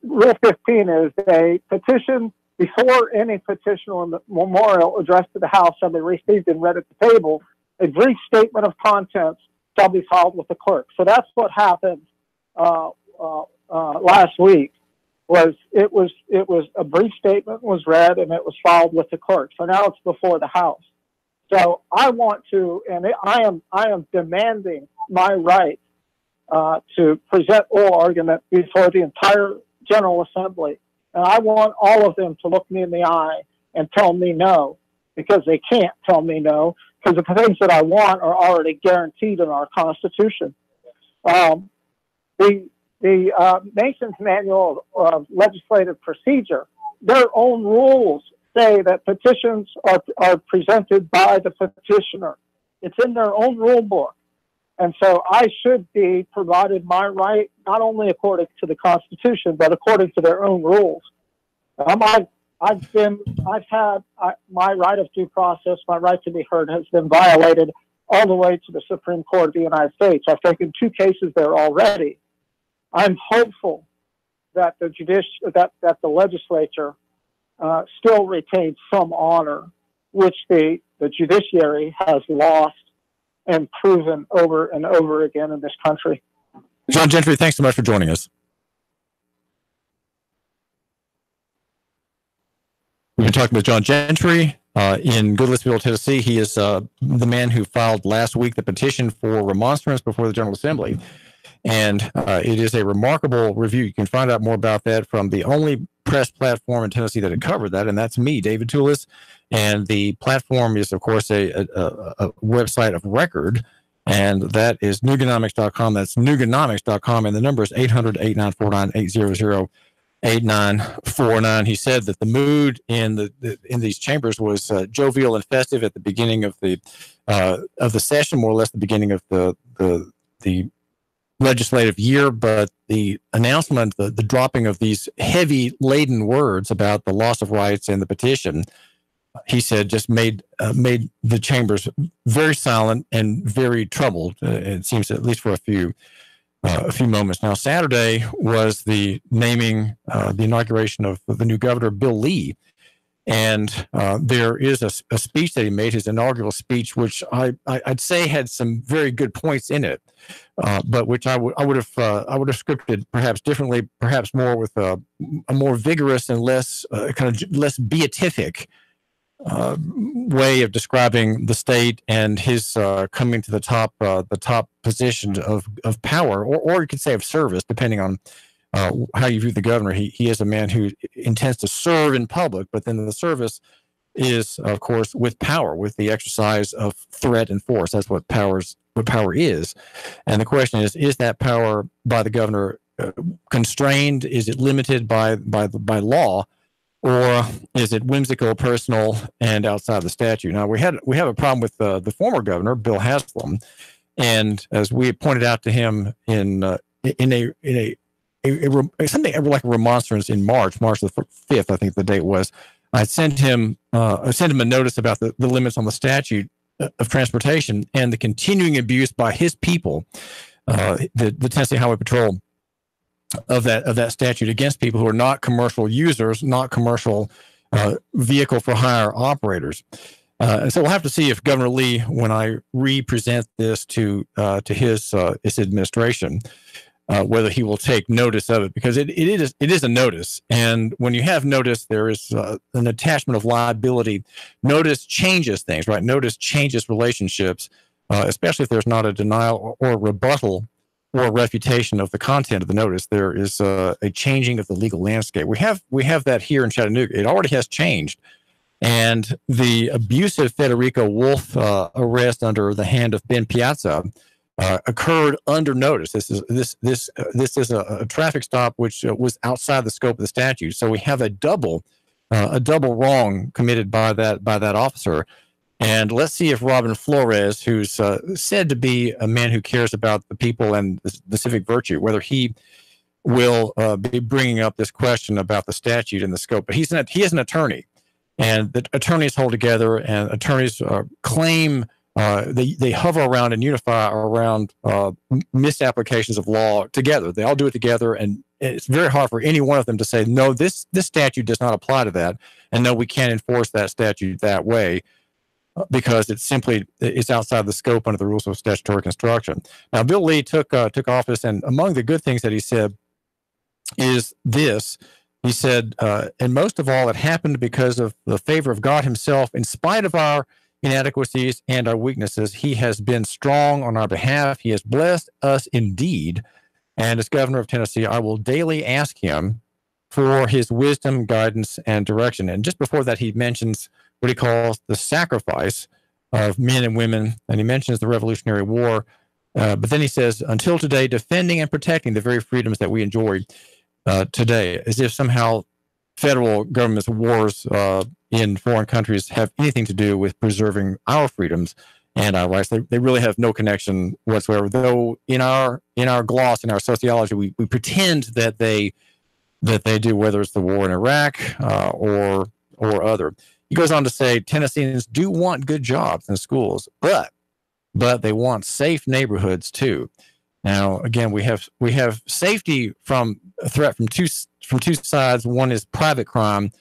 [SPEAKER 10] Rule 15 is a petition before any petition or memorial addressed to the House shall be received and read at the table. A brief statement of contents shall be filed with the clerk. So that's what happened last week. It was a brief statement was read and it was filed with the clerk. So now it's before the House. So I want to, and I am demanding my right to present oral argument before the entire General Assembly. And I want all of them to look me in the eye and tell me no, because they can't tell me no, because the things that I want are already guaranteed in our Constitution. The Nation's Manual of Legislative Procedure, their own rules say that petitions are presented by the petitioner. It's in their own rule book. And so I should be provided my right, not only according to the Constitution, but according to their own rules. My right of due process, my right to be heard has been violated all the way to the Supreme Court of the United States. I've taken 2 cases there already. I'm hopeful that the legislature still retains some honor, which the judiciary has lost and proven over and over again in this country.
[SPEAKER 1] John Gentry, thanks so much for joining us. We've been talking with John Gentry, in Goodlettsville, Tennessee. He is the man who filed last week the petition for remonstrance before the General Assembly. And it is a remarkable review. You can find out more about that from the only press platform in Tennessee that had covered that, and that's me, David Toulis. And the platform is, of course, a website of record, and that is Nuganomics.com. That's Nuganomics.com, and the number is 800-8949-800. 8949. He said that the mood in these chambers was jovial and festive at the beginning of the session, more or less the beginning of the legislative year, but the announcement, the dropping of these heavy laden words about the loss of rights and the petition, he said, just made the chambers very silent and very troubled. It seems, at least for a few moments. Now, Saturday was the naming, the inauguration of the new governor, Bill Lee. And there is a speech that he made, his inaugural speech, which I'd say had some very good points in it, but which I would have scripted perhaps differently, perhaps more with a more vigorous and less less beatific way of describing the state and his coming to the top position of power, or you could say of service, depending on how you view the governor. He is a man who intends to serve in public, but then the service is, of course, with power, with the exercise of threat and force. That's what power is. And the question is that power by the governor constrained? Is it limited by law? Or is it whimsical, personal, and outside the statute? Now, we have a problem with the former governor, Bill Haslam, and as we pointed out to him in something like a remonstrance in March the 5th, I think the date was. I sent him a notice about the limits on the statute of transportation and the continuing abuse by his people, the Tennessee Highway Patrol, of that statute against people who are not commercial users, not commercial vehicle for hire operators. And so we'll have to see if Governor Lee, when I re-present this to his administration, whether he will take notice of it, because it is a notice. And when you have notice, there is an attachment of liability. Notice changes things, right? Notice changes relationships, especially if there's not a denial or rebuttal or refutation of the content of the notice. There is a changing of the legal landscape. We have that here in Chattanooga. It already has changed. And the abusive Frederico Wolfe arrest under the hand of Ben Piazza occurred under notice. This is a traffic stop which was outside the scope of the statute. So we have a double wrong committed by that officer. And let's see if Robin Flores, who's said to be a man who cares about the people and the civic virtue, whether he will be bringing up this question about the statute and the scope. But he is an attorney, and the attorneys hold together, and attorneys claim they hover around and unify around misapplications of law together. They all do it together, and it's very hard for any one of them to say, no, this statute does not apply to that, and no, we can't enforce that statute that way, because it's outside the scope under the rules of statutory construction. Now, Bill Lee took office, and among the good things that he said is this. He said, and most of all, it happened because of the favor of God himself. In spite of our inadequacies and our weaknesses, he has been strong on our behalf. He has blessed us indeed. And as governor of Tennessee, I will daily ask him for his wisdom, guidance, and direction. And just before that, he mentions what he calls the sacrifice of men and women, and he mentions the Revolutionary War. But then he says, until today, defending and protecting the very freedoms that we enjoy today, as if somehow federal government's wars in foreign countries have anything to do with preserving our freedoms and our rights. They really have no connection whatsoever. Though in our gloss, in our sociology, we pretend that they do, whether it's the war in Iraq or other. He goes on to say, Tennesseans do want good jobs and schools, but they want safe neighborhoods too. Now, again, we have safety from a threat from two sides. One is private crime,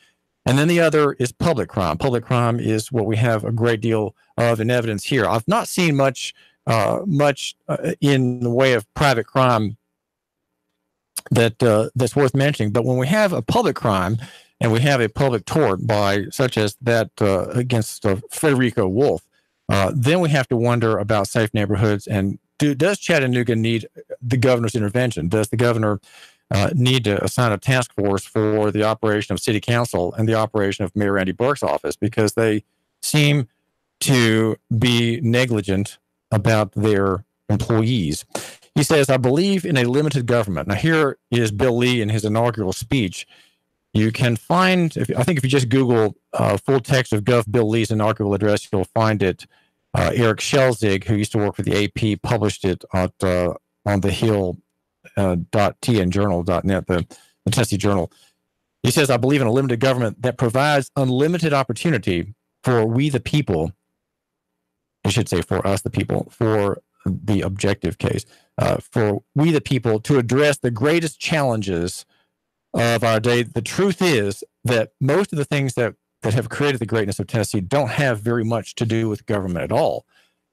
[SPEAKER 1] and then the other is public crime. Public crime is what we have a great deal of in evidence here. I've not seen much in the way of private crime that's worth mentioning. But when we have a public crime, and we have a public tort by such as that against Frederico Wolfe, then we have to wonder about safe neighborhoods. And does Chattanooga need the governor's intervention? Does the governor need to assign a task force for the operation of city council and the operation of Mayor Randy Burke's office, because they seem to be negligent about their employees? He says, I believe in a limited government. Now, here is Bill Lee in his inaugural speech. You can find, I think if you just Google full text of Gov. Bill Lee's inaugural address, you'll find it. Eric Schelzig, who used to work for the AP, published it on the Hill .tnjournal.net, the Tennessee Journal. He says, I believe in a limited government that provides unlimited opportunity for we the people, I should say for us the people, for the objective case, for we the people to address the greatest challenges of our day. The truth is that most of the things that have created the greatness of Tennessee don't have very much to do with government at all.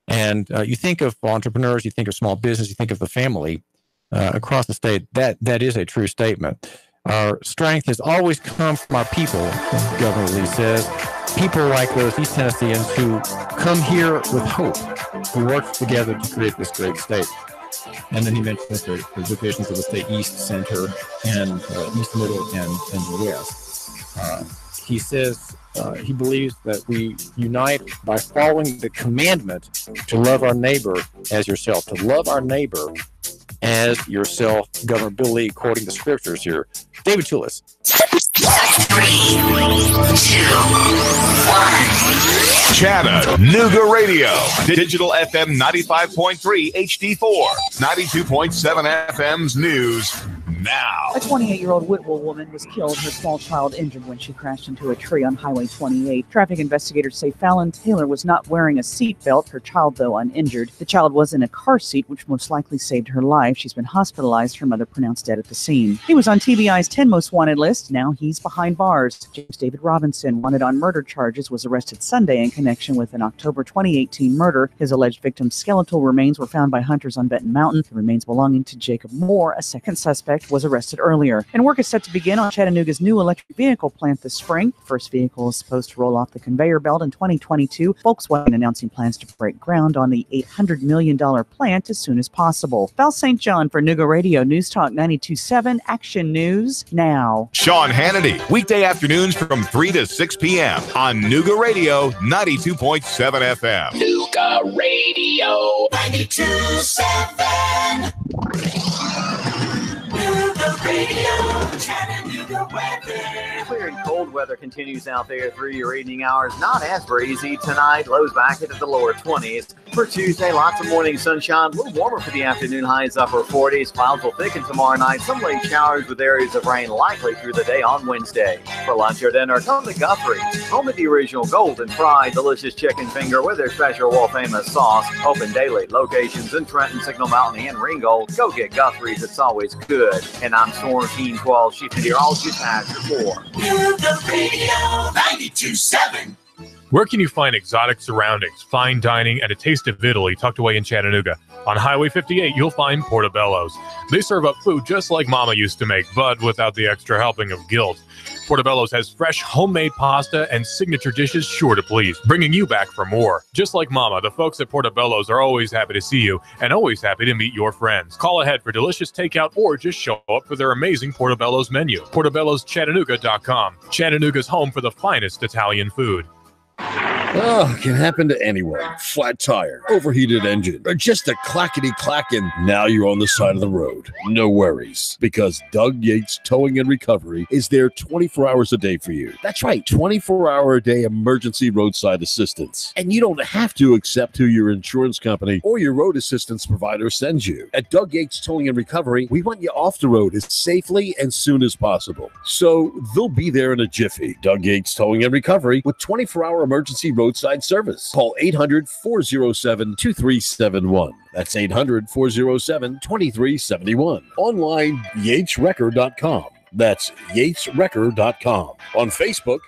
[SPEAKER 1] And you think of entrepreneurs, you think of small business, you think of the family across the state. That is a true statement. Our strength has always come from our people, Governor Lee says. People like those East Tennesseans who come here with hope, who work together to create this great state. And then he mentions the divisions of the state: East, Center, and East, Middle, and West. He says he believes that we unite by following the commandment to love our neighbor as yourself, to love our neighbor as yourself. Governor Bill Lee quoting the scriptures here. David Chulis.
[SPEAKER 2] 3, 2, 1.
[SPEAKER 3] Chattanooga Radio. Digital FM 95.3 HD4. 92.7 FM's news now.
[SPEAKER 11] A 28-year-old Whitwell woman was killed, her small child injured when she crashed into a tree on Highway 28. Traffic investigators say Fallon Taylor was not wearing a seatbelt, her child, though, uninjured. The child was in a car seat, which most likely saved her life. She's been hospitalized, her mother pronounced dead at the scene. He was on TBI's 10 Most Wanted list. Now he's behind bars. James David Robinson, wanted on murder charges, was arrested Sunday in connection with an October 2018 murder. His alleged victim's skeletal remains were found by hunters on Benton Mountain. The remains belonging to Jacob Moore, a second suspect, was arrested earlier. And work is set to begin on Chattanooga's new electric vehicle plant this spring. The first vehicle is supposed to roll off the conveyor belt in 2022. Volkswagen announcing plans to break ground on the $800 million plant as soon as possible. Val St. John for Nooga Radio News Talk 92.7 Action News Now.
[SPEAKER 3] Sean Hannity, weekday afternoons from 3 to 6 p.m. on Nooga Radio 92.7 FM.
[SPEAKER 2] Nooga Radio 92.7. Nooga Radio, Chattanooga weather.
[SPEAKER 9] Clear and cold weather continues out there through your evening hours. Not as breezy tonight. Lows back into the lower 20s. For Tuesday, lots of morning sunshine. A little warmer for the afternoon. Highs upper 40s. Clouds will thicken tomorrow night. Some late showers with areas of rain likely through the day on Wednesday. For lunch or dinner, come to Guthrie's. Home of the original golden fried delicious chicken finger with their special world famous sauce. Open daily. Locations in Trenton, Signal Mountain, and Ringgold. Go get Guthrie's. It's always good. And I'm Storm Team 12. She's here. All she's had before.
[SPEAKER 2] Nooga Radio 92.7.
[SPEAKER 4] Where can you find exotic surroundings, fine dining, and a taste of Italy tucked away in Chattanooga? On Highway 58, you'll find Portobello's. They serve up food just like Mama used to make, but without the extra helping of guilt. Portobello's has fresh homemade pasta and signature dishes sure to please, bringing you back for more. Just like Mama, the folks at Portobello's are always happy to see you and always happy to meet your friends. Call ahead for delicious takeout or just show up for their amazing Portobello's menu. Portobello'sChattanooga.com. Chattanooga's home for the finest Italian food.
[SPEAKER 5] Oh, can happen to anyone. Flat tire, overheated engine, or just a clackety-clack, and now you're on the side of the road. No worries, because Doug Yates Towing and Recovery is there 24 hours a day for you. That's right, 24-hour-a-day emergency roadside assistance. And you don't have to accept who your insurance company or your road assistance provider sends you. At Doug Yates Towing and Recovery, we want you off the road as safely and soon as possible. So they'll be there in a jiffy. Doug Yates Towing and Recovery with 24-hour emergency roadside service. Call 800-407-2371. That's 800-407-2371. Online, yatesrecord.com. That's yateswrecker.com. On Facebook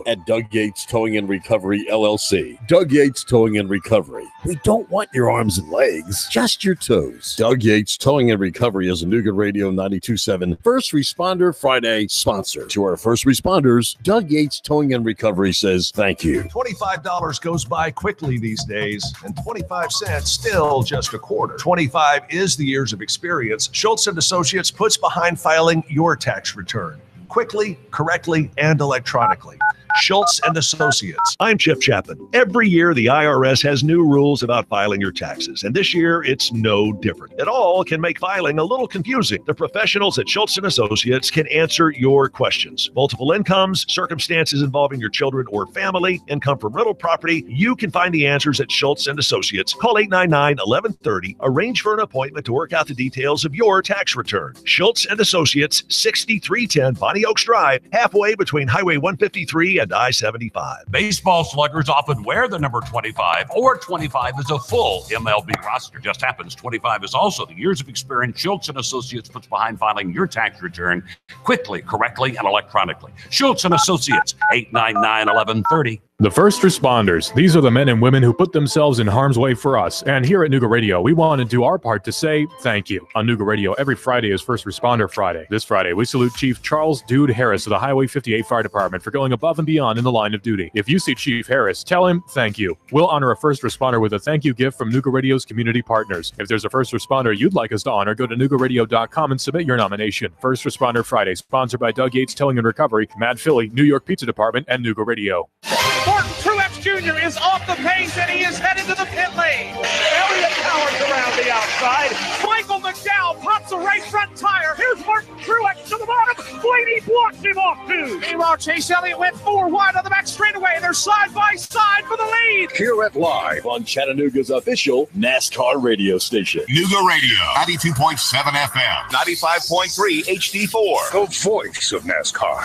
[SPEAKER 5] at Doug Yates Towing and Recovery LLC. Doug Yates Towing and Recovery. We don't want your arms and legs, just your toes. Doug Yates Towing and Recovery is a Nougat Radio 92.7 First Responder Friday sponsor. To our first responders, Doug Yates Towing and Recovery says thank you.
[SPEAKER 12] $25 goes by quickly these days, and 25 cents still just a quarter. 25 is the years of experience Schultz & Associates puts behind filing your tax return quickly, correctly, and electronically. Schultz & Associates. I'm Chip Chapman. Every year, the IRS has new rules about filing your taxes, and this year, it's no different. It all can make filing a little confusing. The professionals at Schultz & Associates can answer your questions. Multiple incomes, circumstances involving your children or family, income from rental property, you can find the answers at Schultz & Associates. Call 899-1130. Arrange for an appointment to work out the details of your tax return. Schultz & Associates, 6310 Bonnie Oaks Drive, halfway between Highway 153 and I-75.
[SPEAKER 13] Baseball sluggers often wear the number 25, or 25 is a full MLB roster. Just happens 25 is also the years of experience Schultz & Associates puts behind filing your tax return quickly, correctly, and electronically. Schultz & Associates, 899-1130.
[SPEAKER 4] The first responders. These are the men and women who put themselves in harm's way for us. And here at Nougat Radio, we want to do our part to say thank you. On Nougat Radio, every Friday is First Responder Friday. This Friday, we salute Chief Charles Dude Harris of the Highway 58 Fire Department for going above and beyond in the line of duty. If you see Chief Harris, tell him thank you. We'll honor a first responder with a thank you gift from Nougat Radio's community partners. If there's a first responder you'd like us to honor, go to NougatRadio.com and submit your nomination. First Responder Friday, sponsored by Doug Yates Towing and Recovery, Mad Philly, New York Pizza Department, and Nougat Radio.
[SPEAKER 14] Martin Truex Jr. is off the pace and he is headed to the pit lane. Elliott Powers around the outside. Michael McDowell pops a right front tire. Here's Martin Truex to the bottom. Blaney blocks him off too. Meanwhile, Chase Elliott went 4 wide on the back straightaway. They're side by side for the lead.
[SPEAKER 5] Hear it live on Chattanooga's official NASCAR radio station.
[SPEAKER 3] Nougat Radio, 92.7 FM, 95.3 HD4.
[SPEAKER 5] The voice of NASCAR.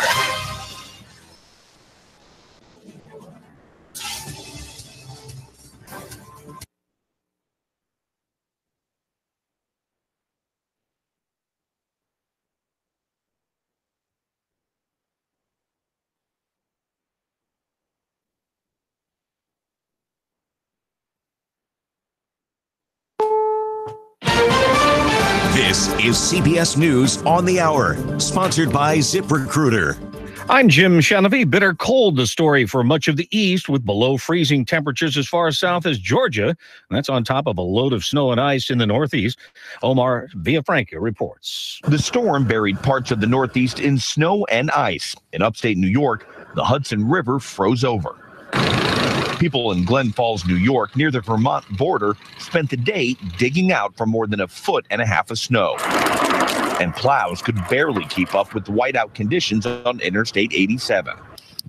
[SPEAKER 15] This is CBS News on the Hour, sponsored by ZipRecruiter.
[SPEAKER 16] I'm Jim Shanavy. Bitter cold, the story for much of the east, with below freezing temperatures as far south as Georgia. And that's on top of a load of snow and ice in the northeast. Omar Villafranca reports.
[SPEAKER 17] The storm buried parts of the northeast in snow and ice. In upstate New York, the Hudson River froze over. People in Glen Falls, New York, near the Vermont border, spent the day digging out for more than 1.5 feet of snow. And plows could barely keep up with the whiteout conditions on Interstate 87.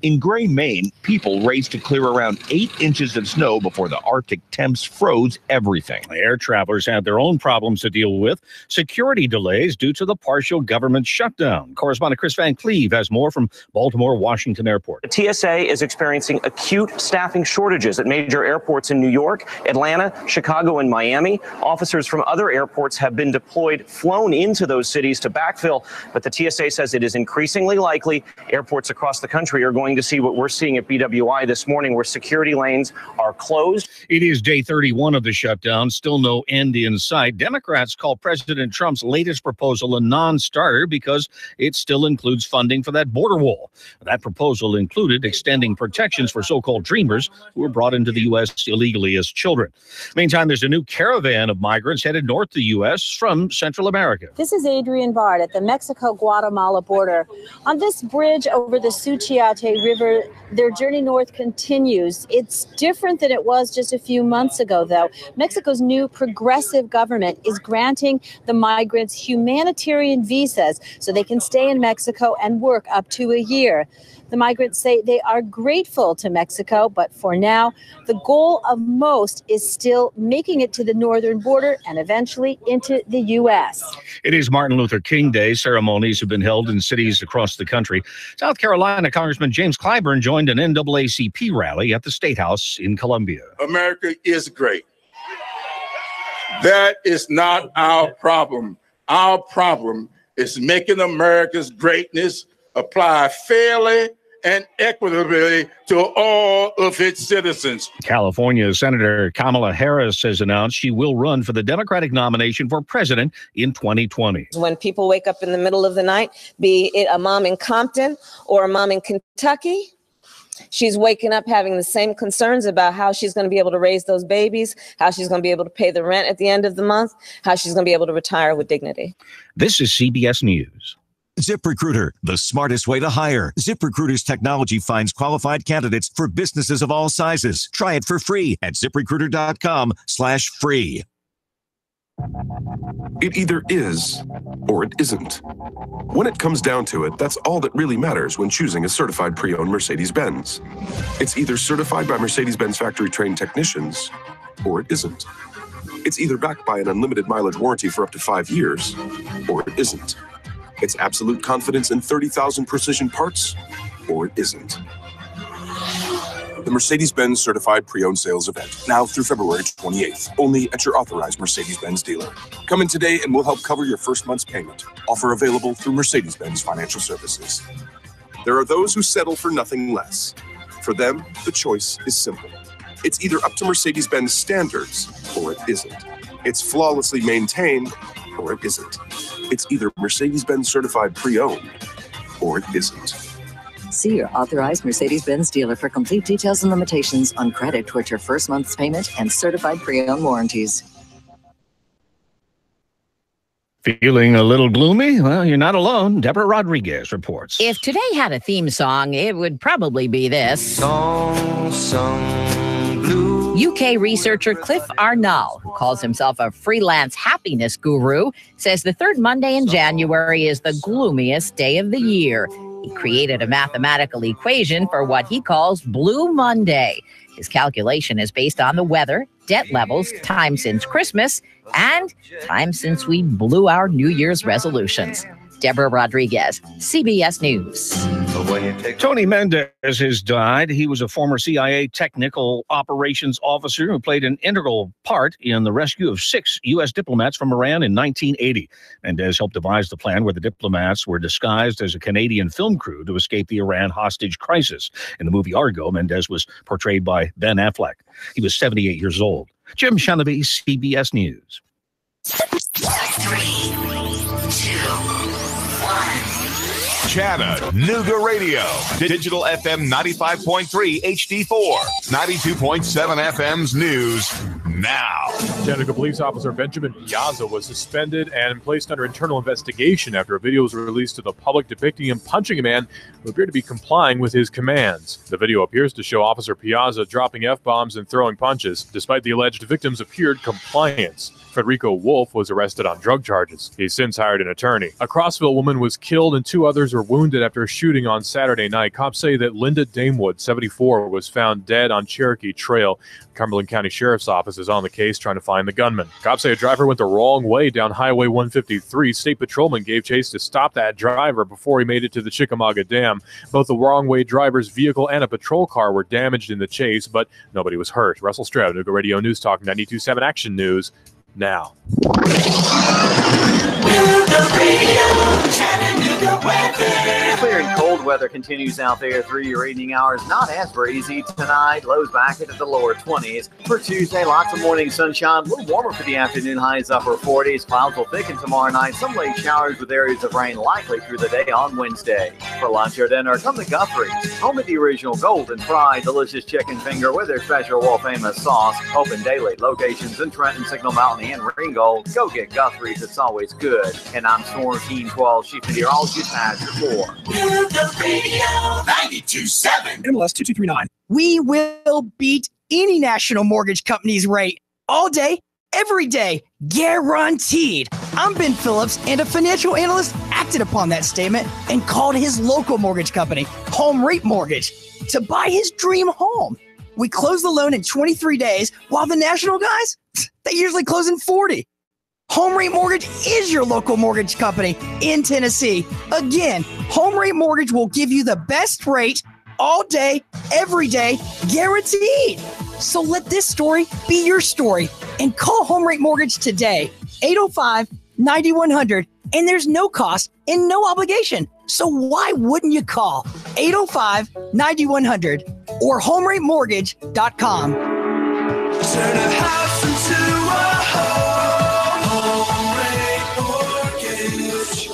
[SPEAKER 17] In Gray, Maine, people raced to clear around 8 inches of snow before the Arctic temps froze everything.
[SPEAKER 16] Air travelers had their own problems to deal with. Security delays due to the partial government shutdown. Correspondent Chris Van Cleve has more from Baltimore Washington Airport.
[SPEAKER 18] The TSA is experiencing acute staffing shortages at major airports in New York, Atlanta, Chicago, and Miami. Officers from other airports have been flown into those cities to backfill, but the TSA says it is increasingly likely airports across the country are going to see what we're seeing at BWI this morning, where security lanes are closed.
[SPEAKER 16] It is day 31 of the shutdown, still no end in sight. Democrats call President Trump's latest proposal a non-starter because it still includes funding for that border wall. That proposal included extending protections for so-called dreamers who were brought into the U.S. illegally as children. Meantime, there's a new caravan of migrants headed north to the U.S. from Central America.
[SPEAKER 19] This is Adrian Bard at the Mexico-Guatemala border. On this bridge over the Suchiate River, their journey north continues. It's different than it was just a few months ago, though. Mexico's new progressive government is granting the migrants humanitarian visas so they can stay in Mexico and work up to a year. The migrants say they are grateful to Mexico, but for now, the goal of most is still making it to the northern border and eventually into the U.S.
[SPEAKER 16] It is Martin Luther King Day. Ceremonies have been held in cities across the country. South Carolina Congressman James Clyburn joined an NAACP rally at the State House in Columbia.
[SPEAKER 20] America is great. That is not our problem. Our problem is making America's greatness apply fairly and equitably to all of its citizens.
[SPEAKER 16] California Senator Kamala Harris has announced she will run for the Democratic nomination for president in 2020.
[SPEAKER 21] When people wake up in the middle of the night, be it a mom in Compton or a mom in Kentucky, she's waking up having the same concerns about how she's going to be able to raise those babies, how she's going to be able to pay the rent at the end of the month, how she's going to be able to retire with dignity.
[SPEAKER 15] This is CBS News. ZipRecruiter, the smartest way to hire. ZipRecruiter's technology finds qualified candidates for businesses of all sizes. Try it for free at ZipRecruiter.com/free.
[SPEAKER 22] It either is or it isn't. When it comes down to it, that's all that really matters when choosing a certified pre-owned Mercedes-Benz. It's either certified by Mercedes-Benz factory-trained technicians or it isn't. It's either backed by an unlimited mileage warranty for up to 5 years or it isn't. It's absolute confidence in 30,000 precision parts, or it isn't. The Mercedes-Benz Certified Pre-Owned Sales Event, now through February 28th, only at your authorized Mercedes-Benz dealer. Come in today and we'll help cover your first month's payment. Offer available through Mercedes-Benz Financial Services. There are those who settle for nothing less. For them, the choice is simple. It's either up to Mercedes-Benz standards, or it isn't. It's flawlessly maintained, or it isn't. It's either Mercedes-Benz Certified Pre-Owned, or it isn't.
[SPEAKER 23] See your authorized Mercedes-Benz dealer for complete details and limitations on credit towards your first month's payment and certified pre-owned warranties.
[SPEAKER 16] Feeling a little gloomy? Well, you're not alone. Deborah Rodriguez reports.
[SPEAKER 24] If today had a theme song, it would probably be this. UK researcher Cliff Arnall, who calls himself a freelance happiness guru, says the third Monday in January is the gloomiest day of the year. He created a mathematical equation for what he calls Blue Monday. His calculation is based on the weather, debt levels, time since Christmas, and time since we blew our New Year's resolutions. Deborah Rodriguez, CBS News.
[SPEAKER 16] Tony Mendez has died. He was a former CIA technical operations officer who played an integral part in the rescue of 6 U.S. diplomats from Iran in 1980. Mendez helped devise the plan where the diplomats were disguised as a Canadian film crew to escape the Iran hostage crisis. In the movie Argo, Mendez was portrayed by Ben Affleck. He was 78 years old. Jim Shanavy, CBS News.
[SPEAKER 2] 3, 2,
[SPEAKER 3] Chattanooga Radio. Digital FM 95.3 HD4. 92.7 FM's news now.
[SPEAKER 4] Chattanooga police officer Benjamin Piazza was suspended and placed under internal investigation after a video was released to the public depicting him punching a man who appeared to be complying with his commands. The video appears to show Officer Piazza dropping F-bombs and throwing punches, despite the alleged victim's appeared compliance. Frederico Wolfe was arrested on drug charges. He's since hired an attorney. A Crossville woman was killed and 2 others were wounded after a shooting on Saturday night. Cops say that Linda Damewood, 74, was found dead on Cherokee Trail. Cumberland County Sheriff's Office is on the case trying to find the gunman. Cops say a driver went the wrong way down Highway 153. State patrolmen gave chase to stop that driver before he made it to the Chickamauga Dam. Both the wrong-way driver's vehicle and a patrol car were damaged in the chase, but nobody was hurt. Russell Stroud, Nooga Radio News Talk 92.7 Action News. Now.
[SPEAKER 9] Clear and cold weather continues out there through your evening hours. Not as breezy tonight. Lows back into the lower 20s. For Tuesday, lots of morning sunshine. A little warmer for the afternoon. Highs upper 40s. Clouds will thicken tomorrow night. Some late showers with areas of rain likely through the day on Wednesday. For lunch or dinner, come to Guthrie's. Home of the original golden fried delicious chicken finger with their special world famous sauce. Open daily. Locations in Trenton, Signal Mountain, and Ringgold. Go get Guthrie's. It's always good. And I'm Storm Team 12, Chief Meteorologist Azure 4.
[SPEAKER 2] Nooga Radio 92.7
[SPEAKER 25] MLS 2239. We will beat any national mortgage company's rate all day, every day, guaranteed. I'm Ben Phillips, and a financial analyst acted upon that statement and called his local mortgage company, Home Rate Mortgage, to buy his dream home. We close the loan in 23 days, while the national guys, they usually close in 40. Home Rate Mortgage is your local mortgage company in Tennessee. Again, Home Rate Mortgage will give you the best rate all day, every day, guaranteed. So let this story be your story and call Home Rate Mortgage today. 805-9100. and there's no cost and no obligation. So why wouldn't you call 805-9100 or HomeRateMortgage.com?
[SPEAKER 2] Turn a house into a home rate mortgage.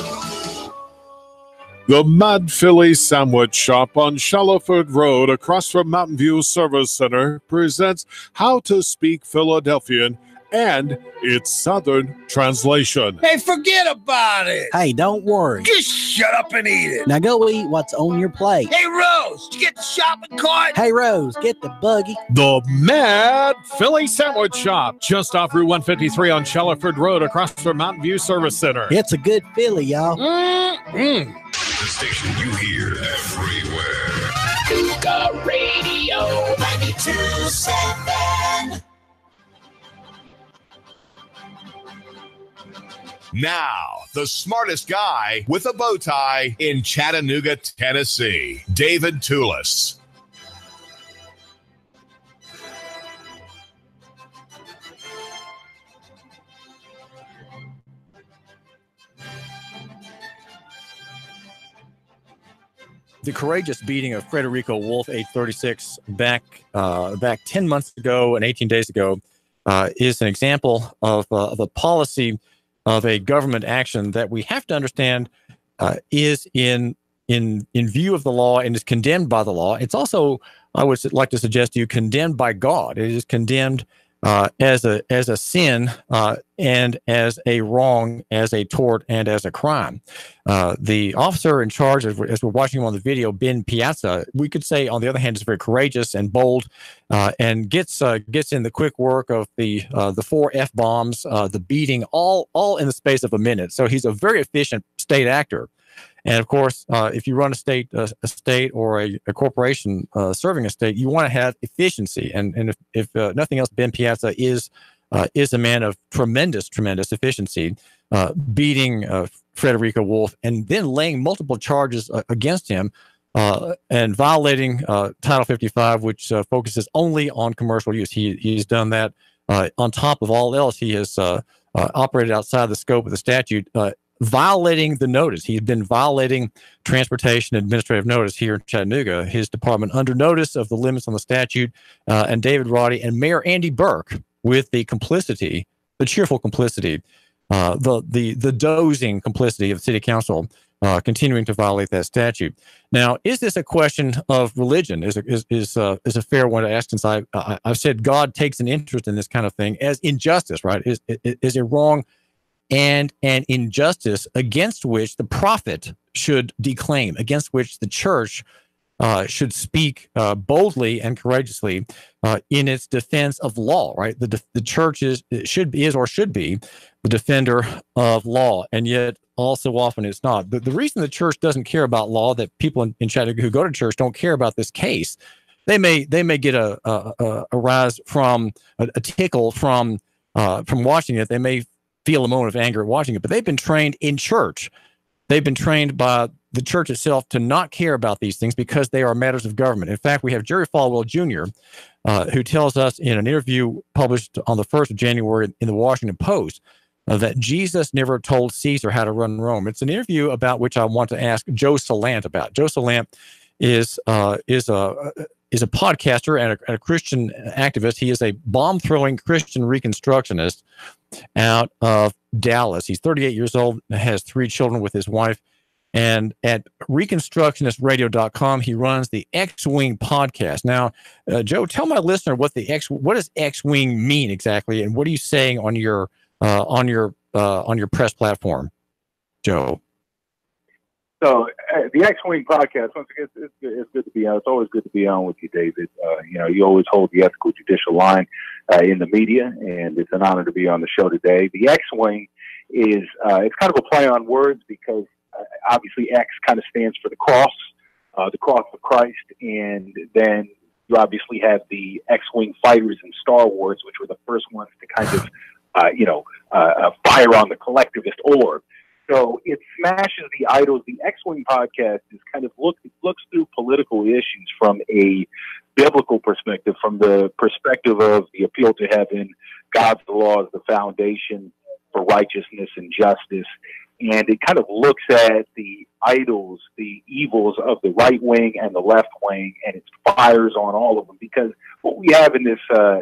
[SPEAKER 1] The Mad Philly Sandwich Shop on Shallowford Road across from Mountain View Service Center presents How to Speak Philadelphian and its Southern translation.
[SPEAKER 6] Hey, forget about it.
[SPEAKER 7] Hey, don't worry.
[SPEAKER 6] Just shut up and eat it.
[SPEAKER 7] Now go eat what's on your plate.
[SPEAKER 6] Hey, Rose, did you get the shopping cart?
[SPEAKER 7] Hey, Rose, get the buggy.
[SPEAKER 1] The Mad Philly Sandwich Shop, just off Route 153 on Shallowford Road across from Mountain View Service Center.
[SPEAKER 7] It's a good Philly, y'all.
[SPEAKER 2] Mm-hmm.
[SPEAKER 3] The station you hear everywhere.
[SPEAKER 2] Cougar Radio 92.7.
[SPEAKER 3] Now, the smartest guy with a bow tie in Chattanooga, Tennessee, David Toulis.
[SPEAKER 8] The courageous beating of Frederico Wolfe, age 36, back 10 months ago and 18 days ago, is an example of a policy of a government action that we have to understand is in view of the law and is condemned by the law. It's also, I would like to suggest to you, condemned by God. It is condemned as a sin and as a wrong, as a tort, and as a crime. The officer in charge, as we're watching him on the video, Ben Piazza, we could say, on the other hand, is very courageous and bold, and gets in the quick work of the 4 F-bombs, the beating, all in the space of a minute. So he's a very efficient state actor. And of course, if you run a state or a corporation serving a state, you want to have efficiency. And if nothing else, Ben Piazza is a man of tremendous efficiency, beating Frederico Wolfe and then laying multiple charges against him and violating Title 55, which focuses only on commercial use. He's done that on top of all else. He has operated outside the scope of the statute, violating the notice. He's been violating transportation administrative notice here in Chattanooga, his department under notice of the limits on the statute, and David Roddy and Mayor Andy Burke with the complicity, the cheerful complicity, the dozing complicity of the city council, continuing to violate that statute. Now, is this a question of religion? Is a fair one to ask, since I've said God takes an interest in this kind of thing as injustice, right? Is a wrong and an injustice against which the prophet should declaim, against which the church should speak boldly and courageously in its defense of law, right? The church should be the defender of law, and yet all so often it's not. The reason the church doesn't care about law, that people in Chattanooga who go to church don't care about this case, they may get a rise from a tickle from watching it. They may feel a moment of anger at watching it, but they've been trained in church. They've been trained by the church itself to not care about these things because they are matters of government. In fact, we have Jerry Falwell Jr., who tells us in an interview published on the 1st of January in the Washington Post that Jesus never told Caesar how to run Rome. It's an interview about which I want to ask Joe Salant about. Joe Salant is a podcaster and a Christian activist. He is a bomb-throwing Christian reconstructionist out of Dallas. He's 38 years old, has 3 children with his wife. And at reconstructionistradio.com, he runs the X-Wing podcast. Now, Joe, tell my listener what does X-Wing mean exactly, and what are you saying on your press platform, Joe?
[SPEAKER 10] So the X-Wing podcast, once again, it's good to be on. It's always good to be on with you, David. You always hold the ethical judicial line in the media, and it's an honor to be on the show today. The X-Wing is it's kind of a play on words because obviously X kind of stands for the cross of Christ, and then you obviously have the X-Wing fighters in Star Wars, which were the first ones to kind of fire on the collectivist orb. So it smashes the idols. The X-Wing podcast is kind of looks through political issues from a biblical perspective, from the perspective of the appeal to heaven, God's law is the foundation for righteousness and justice. and it kind of looks at the idols, the evils of the right wing and the left wing, and it fires on all of them. Because what we have in this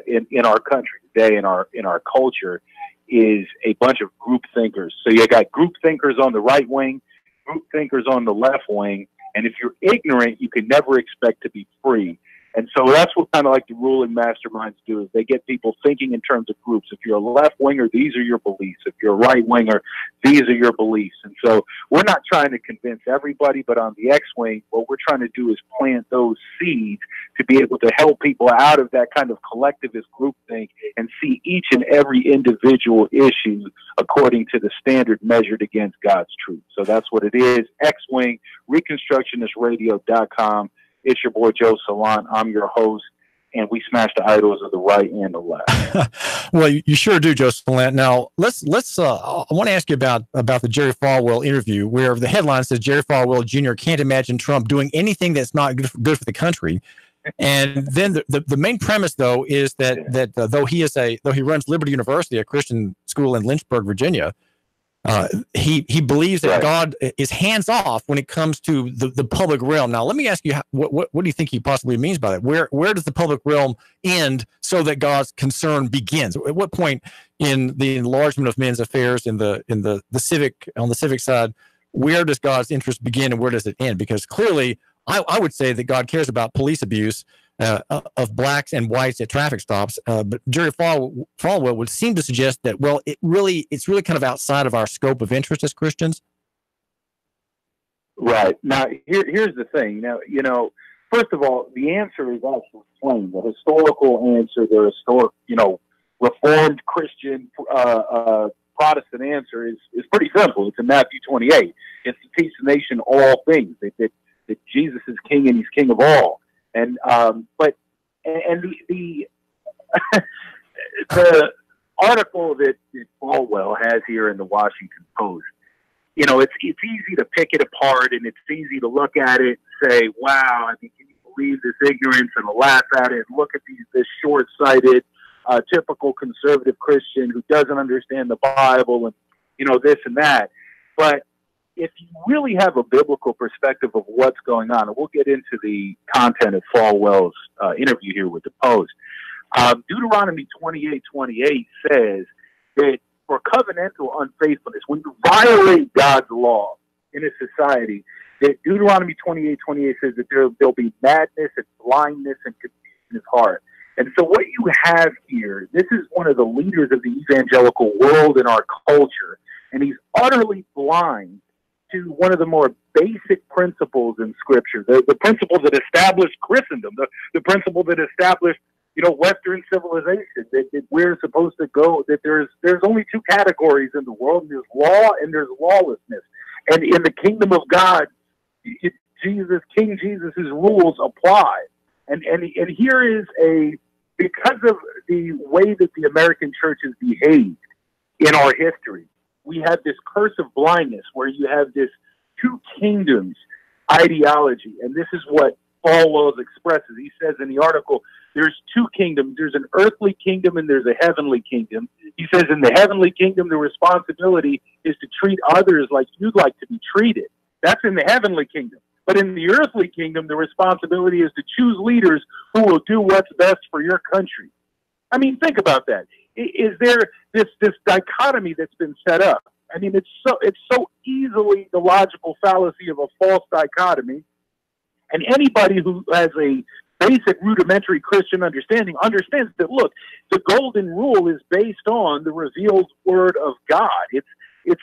[SPEAKER 10] in our country today, in our culture, is a bunch of group thinkers. So you got group thinkers on the right wing, group thinkers on the left wing, and if you're ignorant, you can never expect to be free. And so that's what kind of like the ruling masterminds do, is they get people thinking in terms of groups. If you're a left winger, these are your beliefs. If you're a right winger, these are your beliefs. And so we're not trying to convince everybody, but on the X-Wing, what we're trying to do is plant those seeds to be able to help people out of that kind of collectivist groupthink and see each and every individual issue according to the standard measured against God's truth. So that's what it is. X-Wing, ReconstructionistRadio.com. It's your boy Joe Salant. I'm your host, and we smash the idols of the right and the left.
[SPEAKER 8] Well, you sure do, Joe Salant. Now, let's. I want to ask you about the Jerry Falwell interview, where the headline says Jerry Falwell Jr. can't imagine Trump doing anything that's not good for the country. And then the main premise, though, is that though he runs Liberty University, a Christian school in Lynchburg, Virginia. He believes that God is hands off when it comes to the public realm. Now, let me ask you, what do you think he possibly means by that? Where does the public realm end so that God's concern begins? At what point in the enlargement of men's affairs on the civic side, where does God's interest begin and where does it end? Because clearly, I would say that God cares about police abuse of blacks and whites at traffic stops, but Jerry Falwell would seem to suggest that, well, it's really kind of outside of our scope of interest as Christians.
[SPEAKER 10] Right. Now, here's the thing. Now, first of all, the answer is actually plain. The historical answer, the Reformed Christian Protestant answer is pretty simple. It's in Matthew 28. It's to teach the nation all things. That Jesus is king and he's king of all. And the the article that Falwell has here in the Washington Post, it's easy to pick it apart and it's easy to look at it and say, wow, can you believe this ignorance, and laugh at it and look at this short-sighted, typical conservative Christian who doesn't understand the Bible and, this and that. But if you really have a biblical perspective of what's going on, and we'll get into the content of Falwell's interview here with the Post, Deuteronomy 28:28 says that for covenantal unfaithfulness, when you violate God's law in a society, that Deuteronomy 28:28 says that there'll be madness and blindness and confusion of heart. And so what you have here, this is one of the leaders of the evangelical world in our culture, and he's utterly blind to one of the more basic principles in Scripture, the principle that established Christendom, the principle that established, Western civilization, that we're supposed to go, that there's only two categories in the world, and there's law and there's lawlessness. And in the kingdom of God, King Jesus' rules apply. And here is because of the way that the American church has behaved in our history, we have this curse of blindness where you have this two kingdoms ideology. And this is what Falwell expresses. He says in the article, there's two kingdoms. There's an earthly kingdom and there's a heavenly kingdom. He says in the heavenly kingdom, the responsibility is to treat others like you'd like to be treated. That's in the heavenly kingdom. But in the earthly kingdom, the responsibility is to choose leaders who will do what's best for your country. I mean, think about that. Is there this dichotomy that's been set up? I mean, it's so easily the logical fallacy of a false dichotomy. And anybody who has a basic rudimentary Christian understanding understands that, look, the golden rule is based on the revealed word of God. It's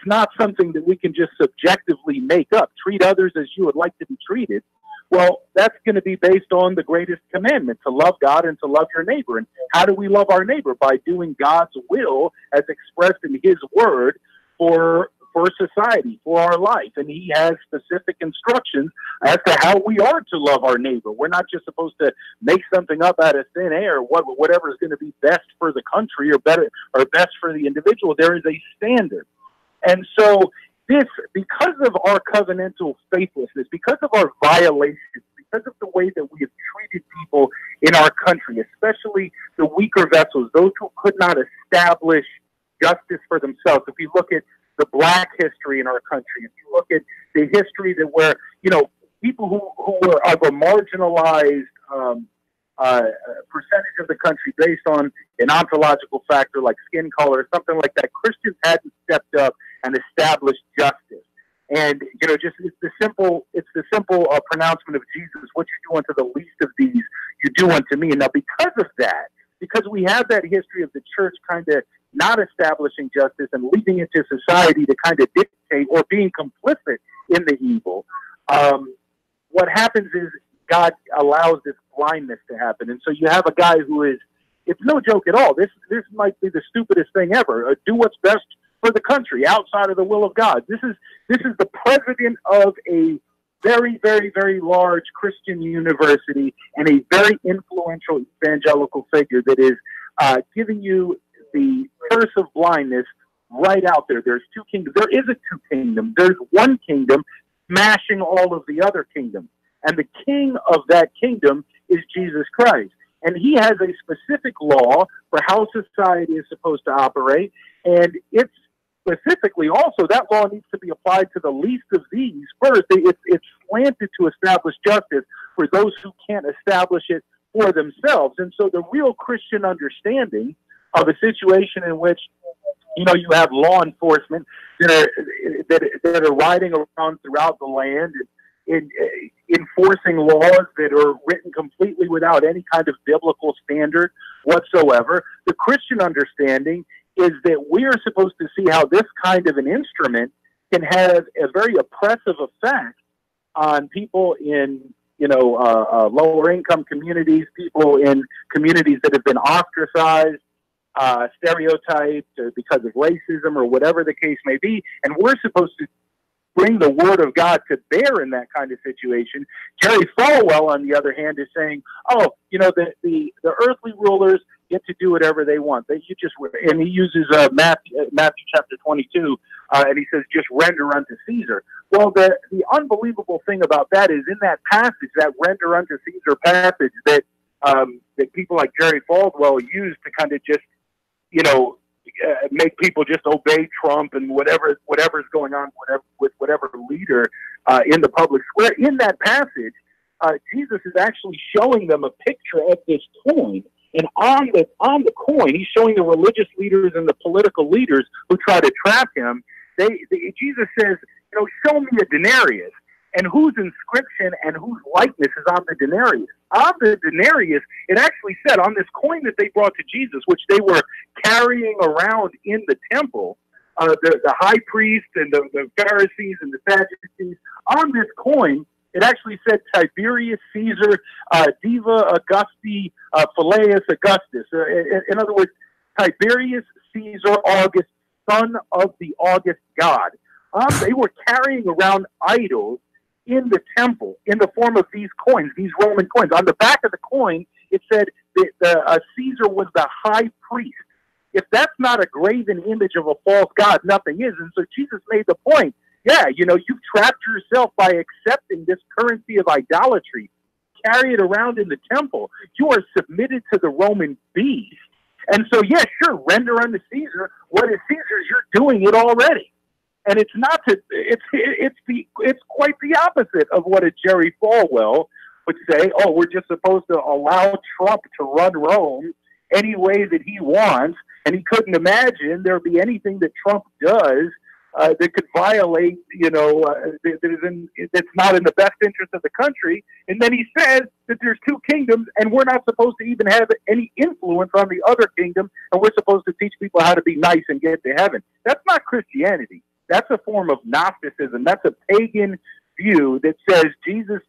[SPEAKER 10] not something that we can just subjectively make up. Treat others as you would like to be treated. Well, that's going to be based on the greatest commandment, to love God and to love your neighbor. And how do we love our neighbor? By doing God's will as expressed in his word for society, for our life. And he has specific instructions as to how we are to love our neighbor. We're not just supposed to make something up out of thin air, whatever is going to be best for the country or best for the individual. There is a standard. And so because of our covenantal faithlessness, because of our violations, because of the way that we have treated people in our country, especially the weaker vessels, those who could not establish justice for themselves. If you look at the black history in our country, if you look at the history that where, people who were of a marginalized percentage of the country based on an ontological factor like skin color, something like that, Christians hadn't stepped up and established justice. And just it's the simple pronouncement of Jesus: "What you do unto the least of these, you do unto me." And now, because of that, because we have that history of the church kind of not establishing justice and leaving it to society to kind of dictate or being complicit in the evil, what happens is God allows this blindness to happen. And so you have a guy who is, it's no joke at all. This might be the stupidest thing ever. Do what's best for the country outside of the will of God. This is the president of a very, very, very large Christian university and a very influential evangelical figure that is giving you the curse of blindness right out there. There's two kingdoms. There isn't two kingdoms. There's one kingdom smashing all of the other kingdoms. And the king of that kingdom is Jesus Christ. And he has a specific law for how society is supposed to operate. And it's specifically also, that law needs to be applied to the least of these first. It's slanted to establish justice for those who can't establish it for themselves. And so the real Christian understanding of a situation in which, you have law enforcement that are riding around throughout the land and enforcing laws that are written completely without any kind of biblical standard whatsoever. The Christian understanding is that we are supposed to see how this kind of an instrument can have a very oppressive effect on people in, lower income communities, people in communities that have been ostracized, stereotyped because of racism or whatever the case may be. And we're supposed to bring the word of God to bear in that kind of situation. Jerry Falwell, on the other hand, is saying, the earthly rulers get to do whatever they want. And he uses Matthew chapter 22, and he says, just render unto Caesar. Well, the unbelievable thing about that is in that passage, that render unto Caesar passage that people like Jerry Falwell use to kind of just, make people just obey Trump and whatever's going on with whatever leader in the public square. In that passage, Jesus is actually showing them a picture of this coin, and on the coin, he's showing the religious leaders and the political leaders who try to trap him. Jesus says, show me a denarius. And whose inscription and whose likeness is on the denarius? On the denarius, it actually said on this coin that they brought to Jesus, which they were carrying around in the temple, the high priest and the Pharisees and the Sadducees, on this coin, it actually said Tiberius Caesar, Diva Augusti, Phileas Augustus. In other words, Tiberius Caesar August, son of the August god. They were carrying around idols in the temple in the form of these coins, these Roman coins. On the back of the coin, it said that Caesar was the high priest. If that's not a graven image of a false god, nothing is. And so Jesus made the point, you've trapped yourself by accepting this currency of idolatry. Carry it around in the temple. You are submitted to the Roman beast. And so, render unto Caesar what is Caesar's. You're doing it already. And it's not it's quite the opposite of what a Jerry Falwell would say. Oh, we're just supposed to allow Trump to run Rome any way that he wants, and he couldn't imagine there'd be anything that Trump does that could violate, that's not in the best interest of the country. And then he says that there's two kingdoms, and we're not supposed to even have any influence on the other kingdom, and we're supposed to teach people how to be nice and get to heaven. That's not Christianity. That's a form of Gnosticism. That's a pagan view that says Jesus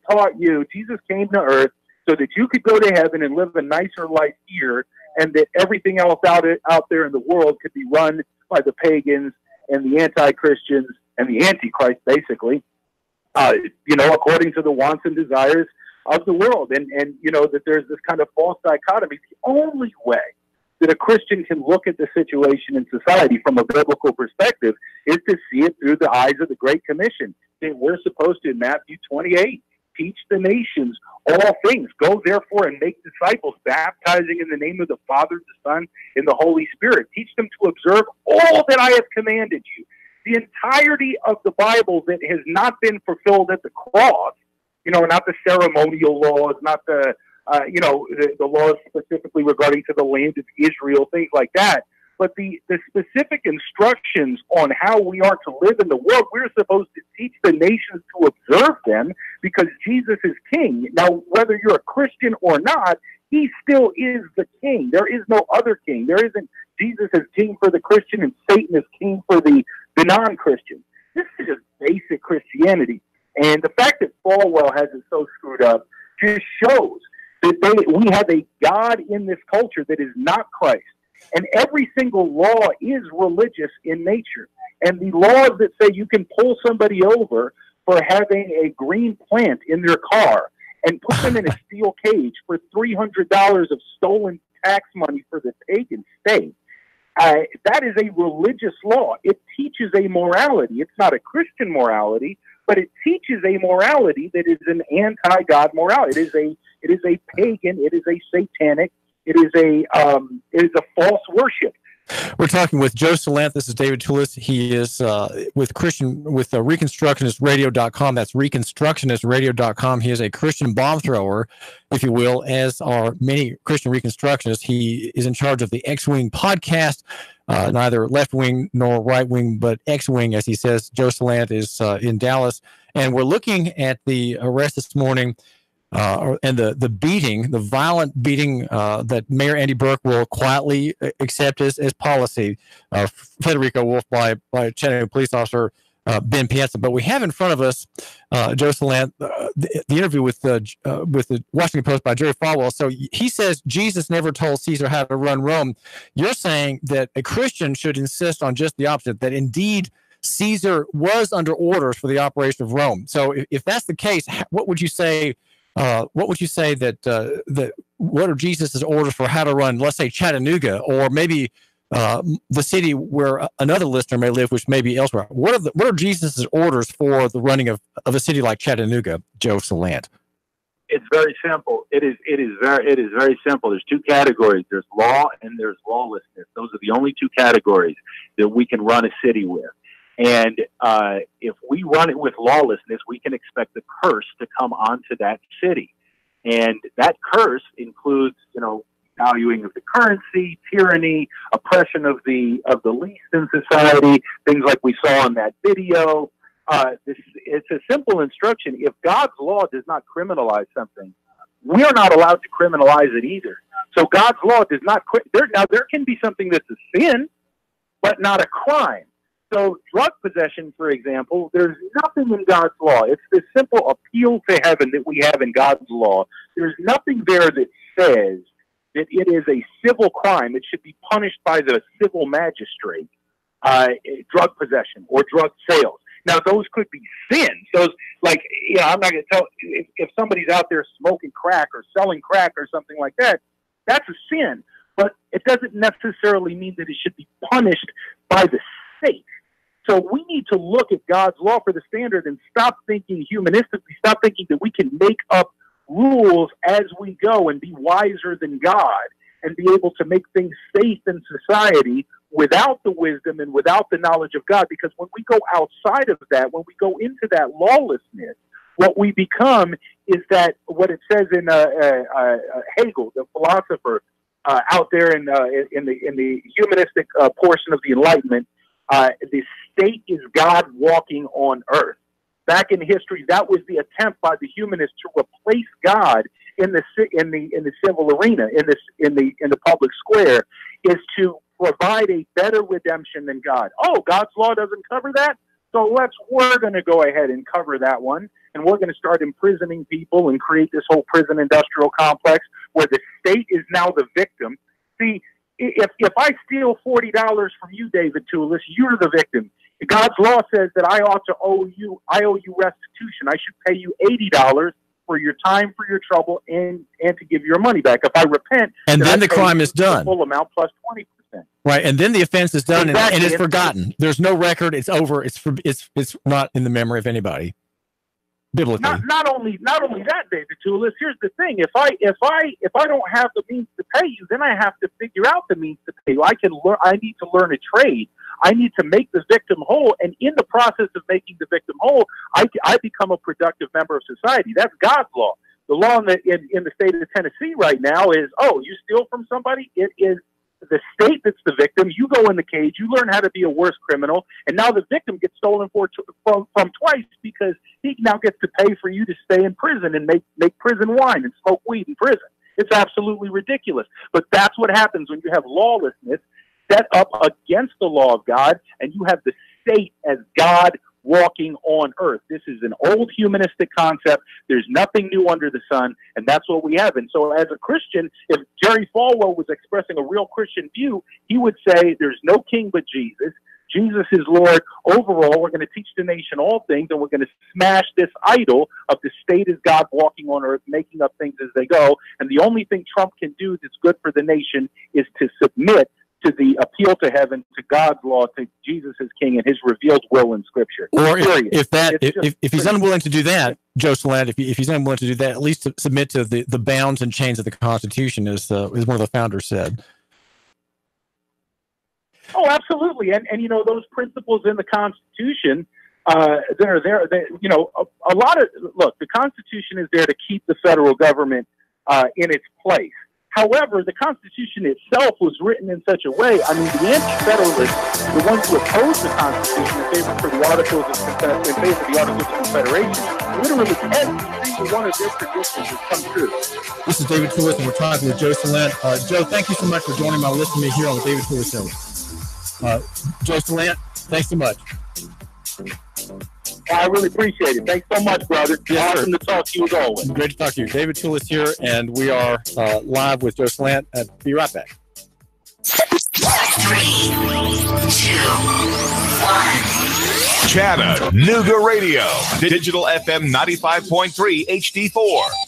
[SPEAKER 10] came to earth so that you could go to heaven and live a nicer life here, and that everything else out there in the world could be run by the pagans and the anti-Christians and the Antichrist, basically, according to the wants and desires of the world. And that there's this kind of false dichotomy. The only way that a Christian can look at the situation in society from a biblical perspective is to see it through the eyes of the Great Commission. And we're supposed to, in Matthew 28, teach the nations all things. Go therefore and make disciples, baptizing in the name of the Father, the Son, and the Holy Spirit. Teach them to observe all that I have commanded you. the entirety of the Bible that has not been fulfilled at the cross, not the ceremonial laws, not the laws specifically regarding to the land of Israel, things like that, but the specific instructions on how we are to live in the world, we're supposed to teach the nations to observe them because Jesus is king. Now, whether you're a Christian or not, he still is the king. There is no other king. There isn't Jesus is king for the Christian and Satan is king for the non-Christian. This is just basic Christianity. And the fact that Falwell has it so screwed up just shows that we have a God in this culture that is not Christ. And every single law is religious in nature. And the laws that say you can pull somebody over for having a green plant in their car and put them in a steel cage for $300 of stolen tax money for the pagan state, that is a religious law. It teaches a morality. It's not a Christian morality, but it teaches a morality that is an anti-God morality. It is a pagan. It is a satanic. It is a false worship.
[SPEAKER 8] We're talking with Joe Salant. This is David Toulis. He is with Reconstructionistradio.com. That's Reconstructionistradio.com. He is a Christian bomb thrower, if you will, as are many Christian Reconstructionists. He is in charge of the X-Wing podcast, neither left-wing nor right-wing, but X-Wing, as he says. Joe Salant is in Dallas. And we're looking at the arrest this morning and the beating, the violent beating that Mayor Andy Burke will quietly accept as policy, Frederico Wolfe by Chattanooga police officer Ben Piazza. But we have in front of us, Joe Salant, the interview with the Washington Post by Jerry Falwell. So he says Jesus never told Caesar how to run Rome. You're saying that a Christian should insist on just the opposite, that indeed Caesar was under orders for the operation of Rome. So if that's the case, what would you say? What would you say that what are Jesus's orders for how to run, let's say, Chattanooga, or maybe the city where another listener may live, which may be elsewhere? What are Jesus's orders for the running of a city like Chattanooga, Joe Salant?
[SPEAKER 10] It's very simple. It is very simple. There's two categories. There's law and there's lawlessness. Those are the only two categories that we can run a city with. And if we run it with lawlessness, we can expect the curse to come onto that city. And that curse includes, valuing of the currency, tyranny, oppression of the least in society, things like we saw in that video. It's a simple instruction. If God's law does not criminalize something, we are not allowed to criminalize it either. So God's law does not now there can be something that's a sin, but not a crime. So drug possession, for example, there's nothing in God's law. It's this simple appeal to heaven that we have in God's law. There's nothing there that says that it is a civil crime. It should be punished by the civil magistrate, drug possession or drug sales. Now, those could be sins. Those, I'm not going to tell if somebody's out there smoking crack or selling crack or something like that, that's a sin. But it doesn't necessarily mean that it should be punished by the state. So we need to look at God's law for the standard and stop thinking humanistically, stop thinking that we can make up rules as we go and be wiser than God and be able to make things safe in society without the wisdom and without the knowledge of God. Because when we go outside of that, when we go into that lawlessness, what we become is that what it says in Hegel, the philosopher out there in the humanistic portion of the Enlightenment, the state is God walking on earth. Back in history, that was the attempt by the humanists to replace God in the civil arena, in the public square, is to provide a better redemption than God. Oh, God's law doesn't cover that, so we're going to go ahead and cover that one, and we're going to start imprisoning people and create this whole prison industrial complex where the state is now the victim. See, if I steal $40 from you, David Toulis, you're the victim. God's law says that I owe you restitution. I should pay you $80 for your time, for your trouble, and to give your money back. If I repent,
[SPEAKER 8] and then the crime is done.
[SPEAKER 10] The full amount plus 20%.
[SPEAKER 8] Right, and then the offense is done,
[SPEAKER 10] exactly.
[SPEAKER 8] and it's forgotten. There's no record. It's over. It's not in the memory of anybody. Biblically.
[SPEAKER 10] Not only that, David Toulis. Here's the thing: if I don't have the means to pay you, then I have to figure out the means to pay you. I need to learn a trade. I need to make the victim whole. And in the process of making the victim whole, I become a productive member of society. That's God's law. The law in the state of Tennessee right now is, oh, you steal from somebody, it is the state that's the victim. You go in the cage, you learn how to be a worse criminal, and now the victim gets stolen from twice because he now gets to pay for you to stay in prison and make prison wine and smoke weed in prison. It's absolutely ridiculous. But that's what happens when you have lawlessness set up against the law of God, and you have the state as God walking on earth. This is an old humanistic concept. There's nothing new under the sun, and that's what we have. And so as a Christian, if Jerry Falwell was expressing a real Christian view, he would say there's no king but Jesus. Jesus is Lord. Overall, we're going to teach the nation all things, and we're going to smash this idol of the state as God walking on earth, making up things as they go. And the only thing Trump can do that's good for the nation is to submit to the appeal to heaven, to God's law, to Jesus as King and his revealed will in Scripture.
[SPEAKER 8] Or if he's unwilling to do that, Joe Salant, if he's unwilling to do that, at least to submit to the bounds and chains of the Constitution, as one of the founders said.
[SPEAKER 10] Oh, absolutely. And you know, those principles in the Constitution, they're there. You know, a lot of, look, the Constitution is there to keep the federal government in its place. However, the Constitution itself was written in such a way, I mean, the anti-federalists, the ones who oppose the Constitution in favor for the Articles of Confederation, literally every single one of their traditions has come true.
[SPEAKER 8] This is David Toulis, and we're talking with Joe Salant. Joe, thank you so much for joining me here on the David Toulis Show. Joe Salant, thanks so much.
[SPEAKER 10] I really appreciate it. Thanks so much, brother.
[SPEAKER 8] Yes,
[SPEAKER 10] awesome to talk to you as always.
[SPEAKER 8] Great to talk to you. David Toulis here, and we are live with Joe Salant. Be right back.
[SPEAKER 2] 3, 2, 1.
[SPEAKER 3] Chattanooga Radio. Digital FM 95.3 HD4.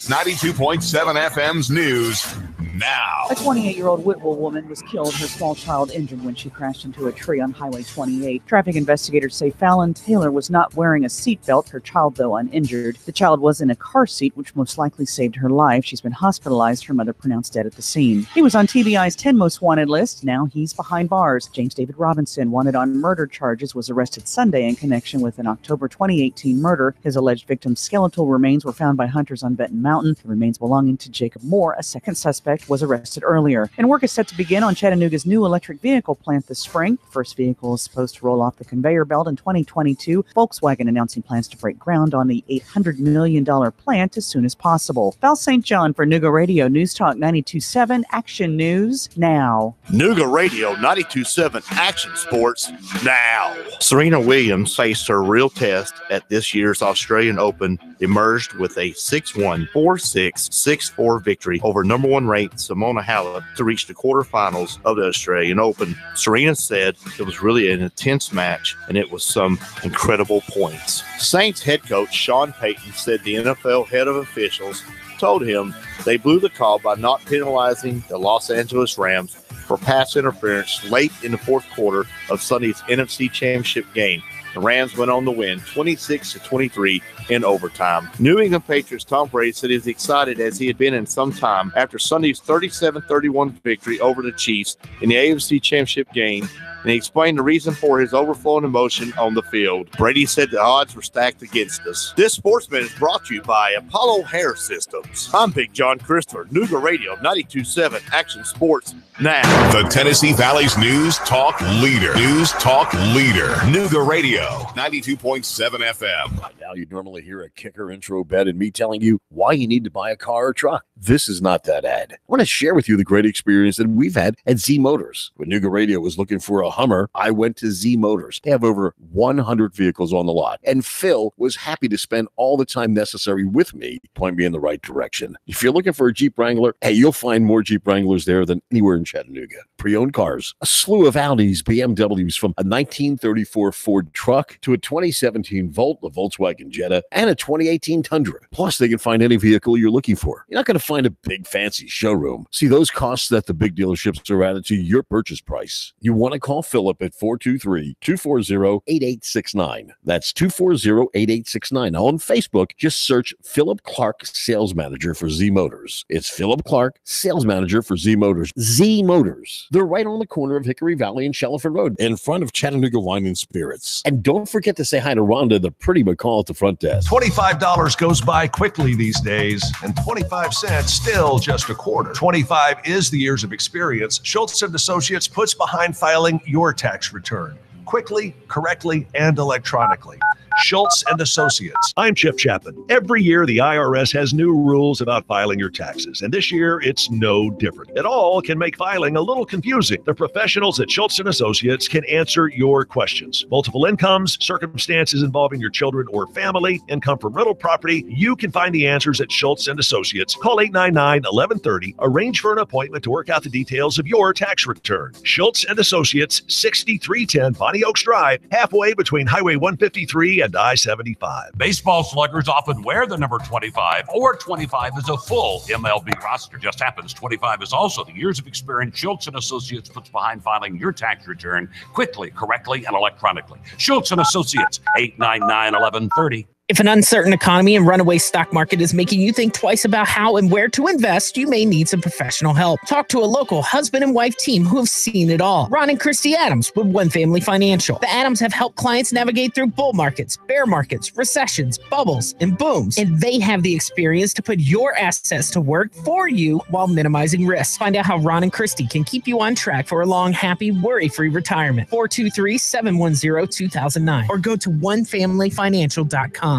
[SPEAKER 3] 92.7 FM's news now.
[SPEAKER 5] A 28-year-old Whitwell woman was killed, her small child injured when she crashed into a tree on Highway 28. Traffic investigators say Fallon Taylor was not wearing a seatbelt, her child, though, uninjured. The child was in a car seat, which most likely saved her life. She's been hospitalized, her mother pronounced dead at the scene. He was on TBI's 10 Most Wanted list. Now he's behind bars. James David Robinson, wanted on murder charges, was arrested Sunday in connection with an October 2018 murder. His alleged victim's skeletal remains were found by hunters on Benton Mountain. The remains belonging to Jacob Moore, a second suspect, was arrested earlier. And work is set to begin on Chattanooga's new electric vehicle plant this spring. First vehicle is supposed to roll off the conveyor belt in 2022. Volkswagen announcing plans to break ground on the $800 million plant as soon as possible. Val St. John for Nooga Radio News Talk 92.7 Action News Now.
[SPEAKER 11] Nooga Radio 92.7 Action Sports Now. Serena Williams faced her real test at this year's Australian Open, emerged with a 6-1, 4-6, 6-4 victory over number one ranked Simona Halep to reach the quarterfinals of the Australian Open. Serena said it was really an intense match and it was some incredible points. Saints head coach Sean Payton said the NFL head of officials told him they blew the call by not penalizing the Los Angeles Rams for pass interference late in the fourth quarter of Sunday's NFC Championship game. The Rams went on to win 26-23 in overtime. New England Patriots Tom Brady said he's excited as he had been in some time after Sunday's 37-31 victory over the Chiefs in the AFC Championship game, and he explained the reason for his overflowing emotion on the field. Brady said the odds were stacked against us. This Sportsman is brought to you by Apollo Hair Systems. I'm Big John Christopher, Nooga Radio 92.7 Action Sports Now.
[SPEAKER 3] The Tennessee Valley's News Talk Leader. News Talk Leader. Nooga Radio 92.7 FM.
[SPEAKER 12] By now you'd normally hear a kicker intro bed and me telling you why you need to buy a car or truck. This is not that ad. I want to share with you the great experience that we've had at Z Motors. When Nooga Radio was looking for a Hummer, I went to Z Motors. They have over 100 vehicles on the lot, and Phil was happy to spend all the time necessary with me, point me in the right direction. If you're looking for a Jeep Wrangler, hey, you'll find more Jeep Wranglers there than anywhere in Chattanooga. Pre-owned cars, a slew of Audis, BMWs, from a 1934 Ford truck to a 2017 Volt, a Volkswagen Volkswagen Jetta, and a 2018 Tundra. Plus, they can find any vehicle you're looking for. You're not going to find a big fancy showroom. See, those costs at the big dealerships are added to your purchase price. You want to call Philip at 423-240-8869. That's 240-8869. On Facebook, just search Philip Clark Sales Manager for Z Motors. It's Philip Clark, Sales Manager for Z Motors. Z Motors. They're right on the corner of Hickory Valley and Shellford Road in front of Chattanooga Wine and Spirits. And don't forget to say hi to Rhonda, the pretty McCall at the front desk.
[SPEAKER 13] $25 goes by quickly these days, and 25 cents still just a quarter. 25 is the years of experience Schultz & Associates puts behind filing your tax return quickly, correctly, and electronically. Schultz & Associates. I'm Chip Chapman. Every year, the IRS has new rules about filing your taxes, and this year, it's no different. It all can make filing a little confusing. The professionals at Schultz & Associates can answer your questions. Multiple incomes, circumstances involving your children or family, income from rental property, you can find the answers at Schultz & Associates. Call 899-1130. Arrange for an appointment to work out the details of your tax return. Schultz & Associates, 6310 Bonnie Oaks Drive, halfway between Highway 153 and I-75.
[SPEAKER 14] Baseball sluggers often wear the number 25, or 25 is a full MLB roster. Just happens 25 is also the years of experience Schultz & Associates puts behind filing your tax return quickly, correctly, and electronically. Schultz & Associates, 899-1130.
[SPEAKER 17] If an uncertain economy and runaway stock market is making you think twice about how and where to invest, you may need some professional help. Talk to a local husband and wife team who have seen it all. Ron and Christy Adams with One Family Financial. The Adams have helped clients navigate through bull markets, bear markets, recessions, bubbles, and booms. And they have the experience to put your assets to work for you while minimizing risk. Find out how Ron and Christy can keep you on track for a long, happy, worry-free retirement. 423-710-2009 or go to onefamilyfinancial.com.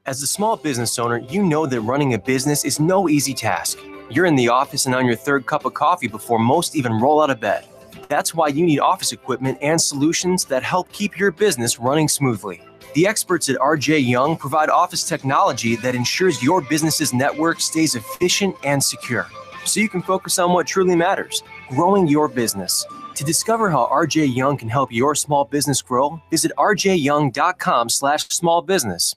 [SPEAKER 18] As a small business owner, you know that running a business is no easy task. You're in the office and on your third cup of coffee before most even roll out of bed. That's why you need office equipment and solutions that help keep your business running smoothly. The experts at RJ Young provide office technology that ensures your business's network stays efficient and secure, so you can focus on what truly matters, growing your business. To discover how RJ Young can help your small business grow, visit rjyoung.com/smallbusiness.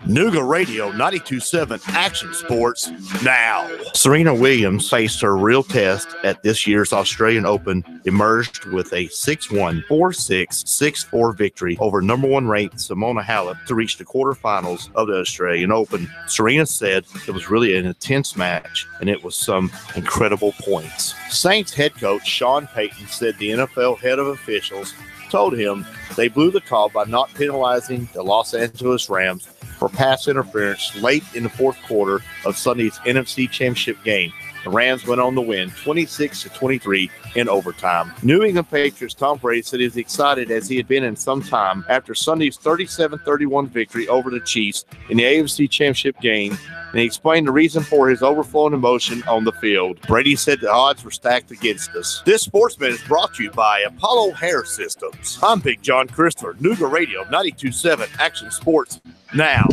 [SPEAKER 11] Nooga Radio 92.7 Action Sports now. Serena Williams faced her real test at this year's Australian Open, emerged with a 6-1, 4-6, 6-4 victory over number one ranked Simona Halep to reach the quarterfinals of the Australian Open. Serena said it was really an intense match, and it was some incredible points. Saints head coach Sean Payton said the NFL head of officials told him they blew the call by not penalizing the Los Angeles Rams for pass interference late in the fourth quarter of Sunday's NFC Championship game. The Rams went on to win 26-23 in overtime. New England Patriots Tom Brady said he was excited as he had been in some time after Sunday's 37-31 victory over the Chiefs in the AFC Championship game, and he explained the reason for his overflowing emotion on the field. Brady said the odds were stacked against us. This Sportsman is brought to you by Apollo Hair Systems. I'm Big John Christopher, Nooga Radio 92.7 Action Sports now.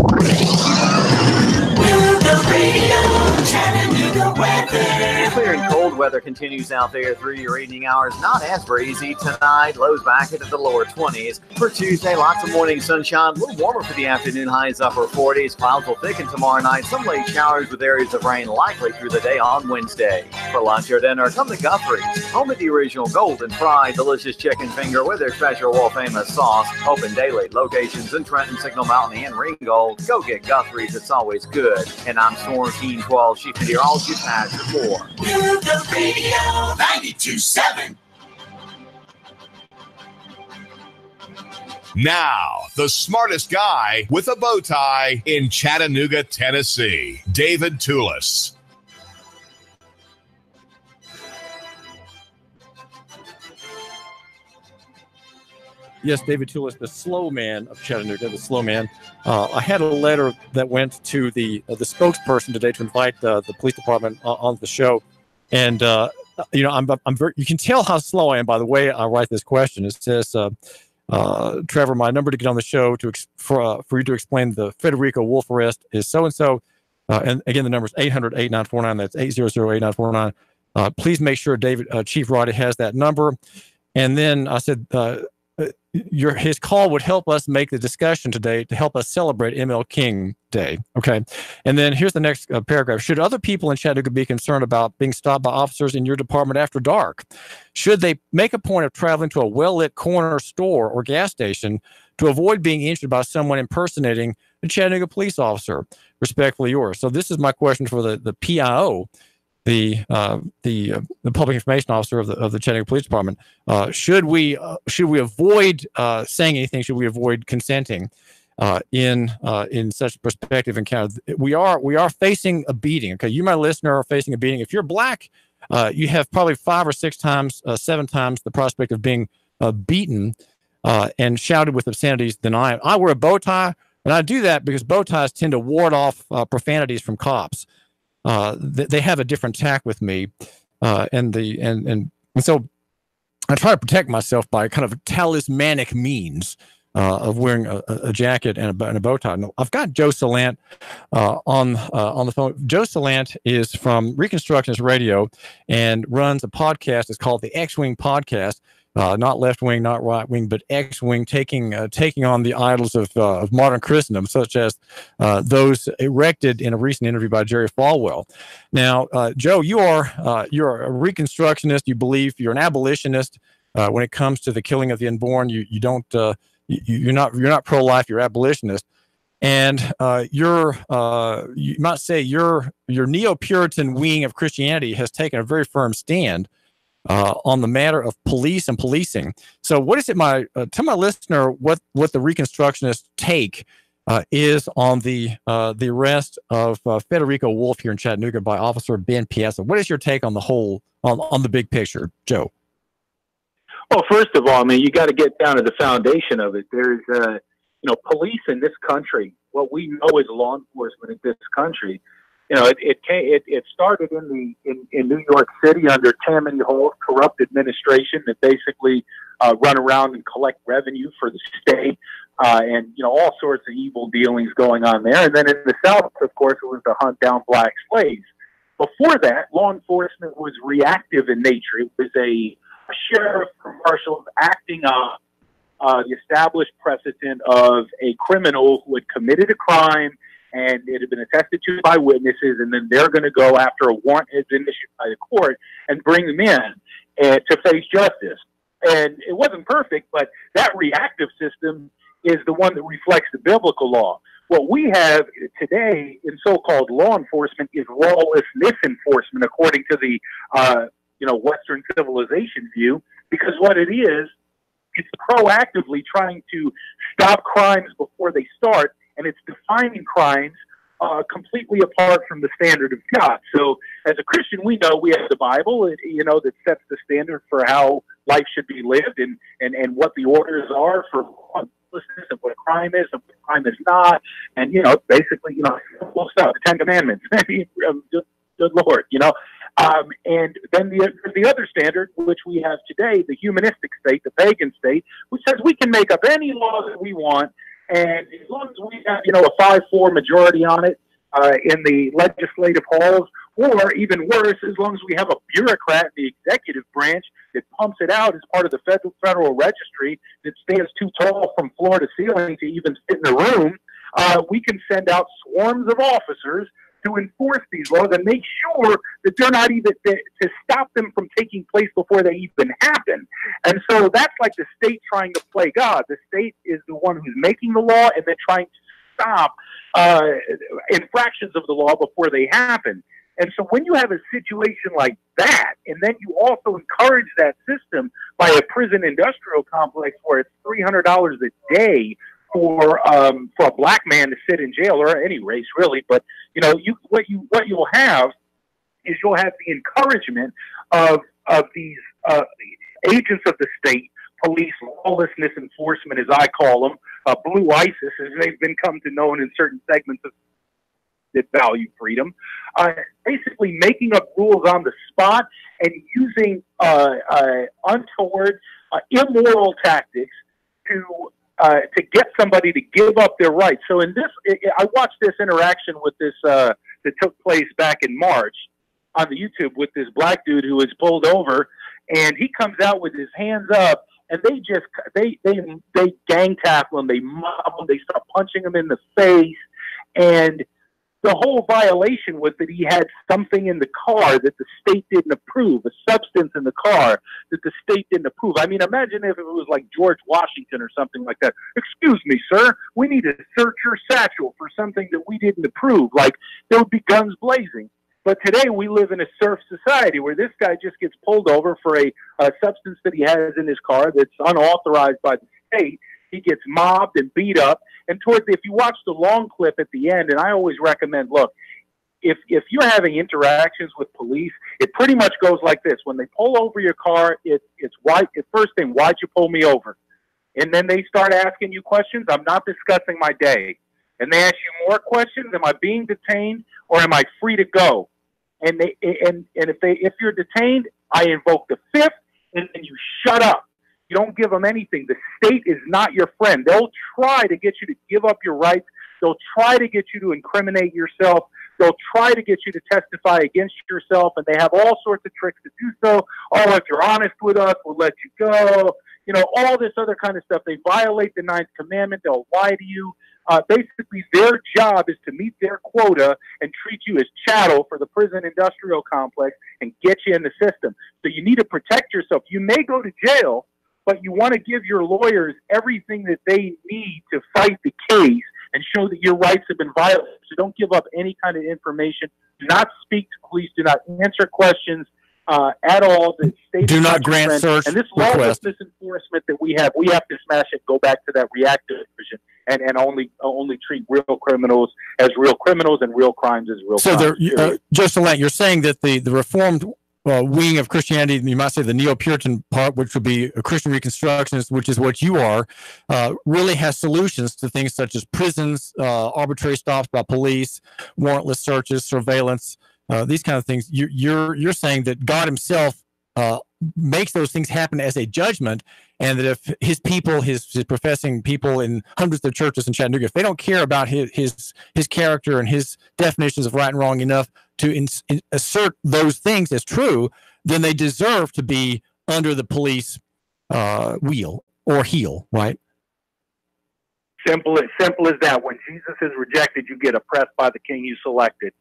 [SPEAKER 2] Nooga Radio, Chattanooga weather.
[SPEAKER 9] Clear and cold weather continues out there through your evening hours. Not as breezy tonight. Lows back into the lower 20s. For Tuesday, lots of morning sunshine. A little warmer for the afternoon. Highs upper 40s. Clouds will thicken tomorrow night. Some late showers with areas of rain likely through the day on Wednesday. For lunch or dinner, come to Guthrie's. Home of the original golden fried delicious chicken finger with their special world famous sauce. Open daily. Locations in Trenton, Signal Mountain, and Ringgold. Go get Guthrie's. It's always good. And I'm Storm King 12. She can hear all you've had before.
[SPEAKER 2] Nooga Radio 92.7.
[SPEAKER 3] Now, the smartest guy with a bow tie in Chattanooga, Tennessee, David Toulis.
[SPEAKER 8] Yes, David Toulis, the slow man of Chattanooga, the slow man. I had a letter that went to the spokesperson today to invite the police department on the show, and I'm very. You can tell how slow I am by the way I write this question. It says, "Trevor, my number to get on the show for you to explain the Frederico Wolfe arrest is so and so, and again the number is 800-8949. That's 800-8949. Please make sure Chief Roddy has that number." And then I said, his call would help us make the discussion today to help us celebrate ML King Day. Okay. And then here's the next paragraph. Should other people in Chattanooga be concerned about being stopped by officers in your department after dark? Should they make a point of traveling to a well-lit corner store or gas station to avoid being injured by someone impersonating a Chattanooga police officer? Respectfully yours. So this is my question for the PIO, the public information officer of the Chattanooga Police Department. Should we avoid saying anything? Should we avoid consenting in such prospective encounter? We are facing a beating. Okay, you, my listener, are facing a beating. If you're black, you have probably 5 or 6 times, 7 times the prospect of being beaten and shouted with obscenities than I am. I wear a bow tie, and I do that because bow ties tend to ward off profanities from cops. They have a different tack with me, and so I try to protect myself by kind of talismanic means of wearing a jacket and a bow tie. No, I've got Joe Salant on the phone. Joe Salant is from Reconstructionist Radio and runs a podcast. It's called the X-Wing Podcast. Not left wing, not right wing, but X wing, taking on the idols of modern Christendom, such as those erected in a recent interview by Jerry Falwell. Now, Joe, you're a Reconstructionist. You believe you're an abolitionist when it comes to the killing of the unborn. You're not pro-life. You're abolitionist, and you might say your neo-Puritan wing of Christianity has taken a very firm stand on the matter of police and policing. So what is it, tell my listener what the Reconstructionist take is on the arrest of Frederico Wolfe here in Chattanooga by Officer Ben Piazza. What is your take on the whole, on the big picture, Joe?
[SPEAKER 10] Well, first of all, I mean, you got to get down to the foundation of it. There's, police in this country, what we know as law enforcement in this country, it started in New York City under Tammany Hall's corrupt administration that basically run around and collect revenue for the state, and all sorts of evil dealings going on there. And then in the South, of course, it was to hunt down black slaves. Before that, law enforcement was reactive in nature. It was a sheriff or marshals acting on the established precedent of a criminal who had committed a crime and it had been attested to by witnesses, and then they're going to go after a warrant has been issued by the court and bring them in to face justice. And it wasn't perfect, but that reactive system is the one that reflects the biblical law. What we have today in so-called law enforcement is lawlessness enforcement, according to the Western civilization view, because what it is, it's proactively trying to stop crimes before they start, and it's defining crimes completely apart from the standard of God. So as a Christian, we know we have the Bible, that sets the standard for how life should be lived and what the orders are for lawlessness and what a crime is and what a crime is not. And, basically, simple stuff, the 10 Commandments. Good Lord, and then the other standard, which we have today, the humanistic state, the pagan state, which says we can make up any law that we want, and as long as we have, a 5-4 majority on it in the legislative halls, or even worse, as long as we have a bureaucrat in the executive branch that pumps it out as part of the federal registry that stands too tall from floor to ceiling to even sit in the room, we can send out swarms of officers to enforce these laws and make sure that they're not even to stop them from taking place before they even happen. And so that's like the state trying to play God. The state is the one who's making the law and then trying to stop infractions of the law before they happen. And so when you have a situation like that, and then you also encourage that system by a prison industrial complex where it's $300 a day for a black man to sit in jail, or any race really, but what you'll have is you'll have the encouragement of these agents of the state, police, lawlessness enforcement, as I call them, blue ISIS, as they've been come to known in certain segments of that value freedom, basically making up rules on the spot and using untoward, immoral tactics to get somebody to give up their rights. So in this, I watched this interaction with this that took place back in March on the YouTube with this black dude who was pulled over, and he comes out with his hands up and they gang tackle him, they mob him, they start punching him in the face, and the whole violation was that he had something in the car that the state didn't approve, a substance in the car that the state didn't approve. I mean, imagine if it was like George Washington or something like that. Excuse me, sir, we need to search your satchel for something that we didn't approve. Like, there would be guns blazing. But today we live in a surf society where this guy just gets pulled over for a substance that he has in his car that's unauthorized by the state. He gets mobbed and beat up. And if you watch the long clip at the end, and I always recommend, look, if you're having interactions with police, it pretty much goes like this. When they pull over your car, it's first thing, why'd you pull me over? And then they start asking you questions. I'm not discussing my day. And they ask you more questions. Am I being detained or am I free to go? And if you're detained, I invoke the fifth, and you shut up. You don't give them anything. The state is not your friend. They'll try to get you to give up your rights. They'll try to get you to incriminate yourself. They'll try to get you to testify against yourself, and they have all sorts of tricks to do so. Oh, if you're honest with us, we'll let you go. You know, all this other kind of stuff. They violate the 9th commandment. They'll lie to you. Basically, their job is to meet their quota and treat you as chattel for the prison industrial complex and get you in the system. So you need to protect yourself. You may go to jail, but you want to give your lawyers everything that they need to fight the case and show that your rights have been violated. So don't give up any kind of information. Do not speak to police. Do not answer questions at all. The state
[SPEAKER 8] do not grant search
[SPEAKER 10] and this lawlessness enforcement that we have to smash it. Go back to that reactive vision and only treat real criminals as real criminals and real crimes as real crimes.
[SPEAKER 8] So, Joe Salant, you're saying that the Reformed wing of Christianity, you might say the Neo-Puritan part, which would be a Christian Reconstructionist, which is what you are, really has solutions to things such as prisons, arbitrary stops by police, warrantless searches, surveillance, these kind of things. You're saying that God himself makes those things happen as a judgment, and that if his people, his professing people in hundreds of churches in Chattanooga, if they don't care about his character and his definitions of right and wrong enough to assert those things as true, then they deserve to be under the police wheel or heel, right?
[SPEAKER 10] Simple as that. When Jesus is rejected, you get oppressed by the king you selected.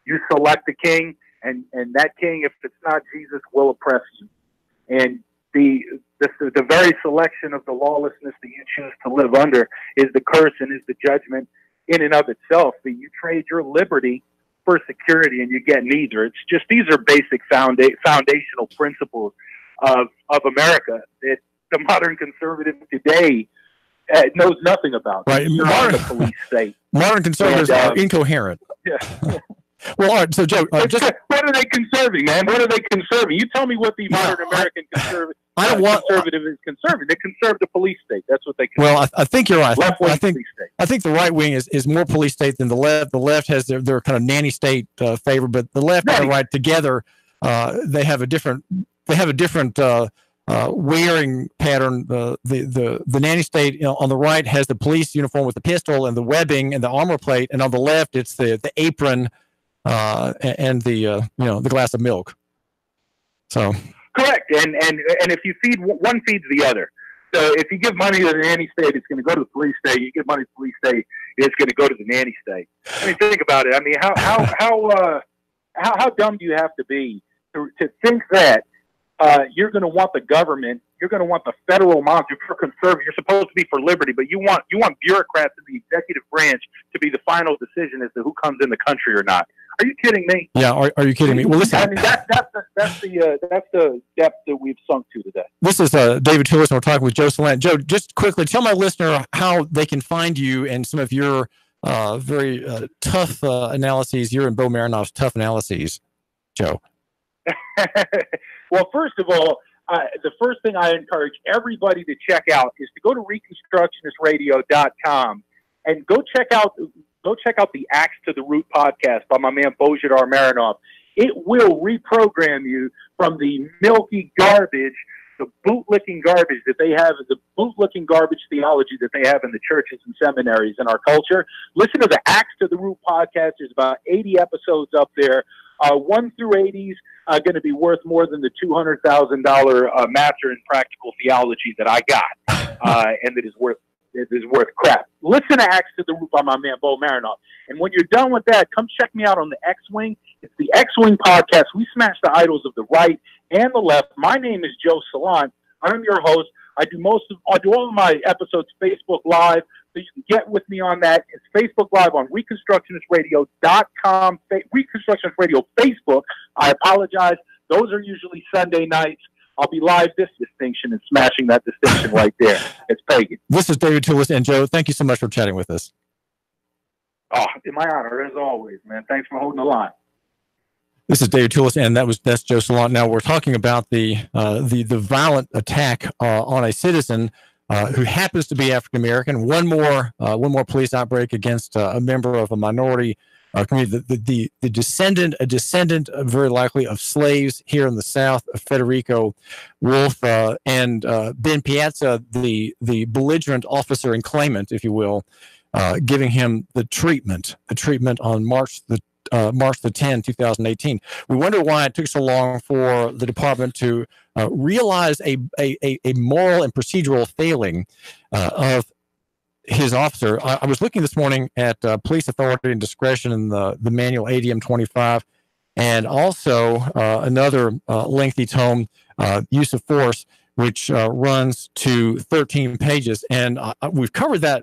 [SPEAKER 10] You select the king, and that king, if it's not Jesus, will oppress you. And the very selection of the lawlessness that you choose to live under is the curse and is the judgment in and of itself. That you trade your liberty for security, and you get neither. It's just, these are basic foundational principles of America that the modern conservative today knows nothing about.
[SPEAKER 8] Right,
[SPEAKER 10] the police state.
[SPEAKER 8] Modern conservatives are incoherent.
[SPEAKER 10] Yeah.
[SPEAKER 8] Well, all right. So, Joe,
[SPEAKER 10] what are they conserving, man? What are they conserving? You tell me what the modern American conservative is conserving. They conserve the police state. That's what they conserve.
[SPEAKER 8] Well, I think you're right.
[SPEAKER 10] Left-wing police state.
[SPEAKER 8] I think the right wing is more police state than the left. The left has their kind of nanny state favor, but the left and the right together, they have a different wearing pattern. The nanny state on the right has the police uniform with the pistol and the webbing and the armor plate, and on the left it's the apron and the glass of milk. So
[SPEAKER 10] correct, and if you feed one feeds the other. So if you give money to the nanny state, it's going to go to the police state. You give money to the police state, it's going to go to the nanny state. I mean, think about it. I mean, how dumb do you have to be to think that you're going to want the government, you're going to want the federal monster for conservative. You're supposed to be for liberty, but you want bureaucrats in the executive branch to be the final decision as to who comes in the country or not. Are you kidding me?
[SPEAKER 8] Yeah, are you kidding me? Well, listen.
[SPEAKER 10] I mean, that's the depth that we've sunk to today.
[SPEAKER 8] This is David Tillis, and we're talking with Joe Salant. Joe, just quickly tell my listener how they can find you and some of your very tough analyses. You're in Bo Marinoff's tough analyses, Joe.
[SPEAKER 10] Well, first of all, the first thing I encourage everybody to check out is to go to ReconstructionistRadio.com and go check out the Axe to the Root podcast by my man Bojidar Marinoff. It will reprogram you from the milky garbage, the bootlicking garbage that they have, the bootlicking garbage theology that they have in the churches and seminaries in our culture. Listen to the Axe to the Root podcast. There's about 80 episodes up there 1 through 80s going to be worth more than the $200,000 Master in Practical Theology that I got, and it is worth crap. Listen to Axe to the Root by my man Bo Marinoff. And when you're done with that, come check me out on the X-Wing. It's the X-Wing podcast. We smash the idols of the right and the left. My name is Joe Salant. I'm your host. I do all of my episodes Facebook Live, so you can get with me on that. It's Facebook Live on ReconstructionistRadio.com, Reconstructionist Radio Facebook. I apologize. Those are usually Sunday nights. I'll be live this distinction and smashing that distinction right there. It's pagan.
[SPEAKER 8] This is David Toulis, and Joe, thank you so much for chatting with us.
[SPEAKER 10] Oh, it's my honor, as always, man. Thanks for holding the line.
[SPEAKER 8] This is David Toulis, and that's Joe Salant. Now we're talking about the violent attack on a citizen who happens to be African American. One more police outbreak against a member of a minority community. A descendant, very likely, of slaves here in the South, of Frederico Wolfe and Ben Piazza, the belligerent officer and claimant, if you will, giving him the treatment on March the 10th, 2018. We wonder why it took so long for the department to realize a moral and procedural failing of his officer. I was looking this morning at police authority and discretion in the manual ADM 25, and also another lengthy tome, Use of Force, which runs to 13 pages, and we've covered that.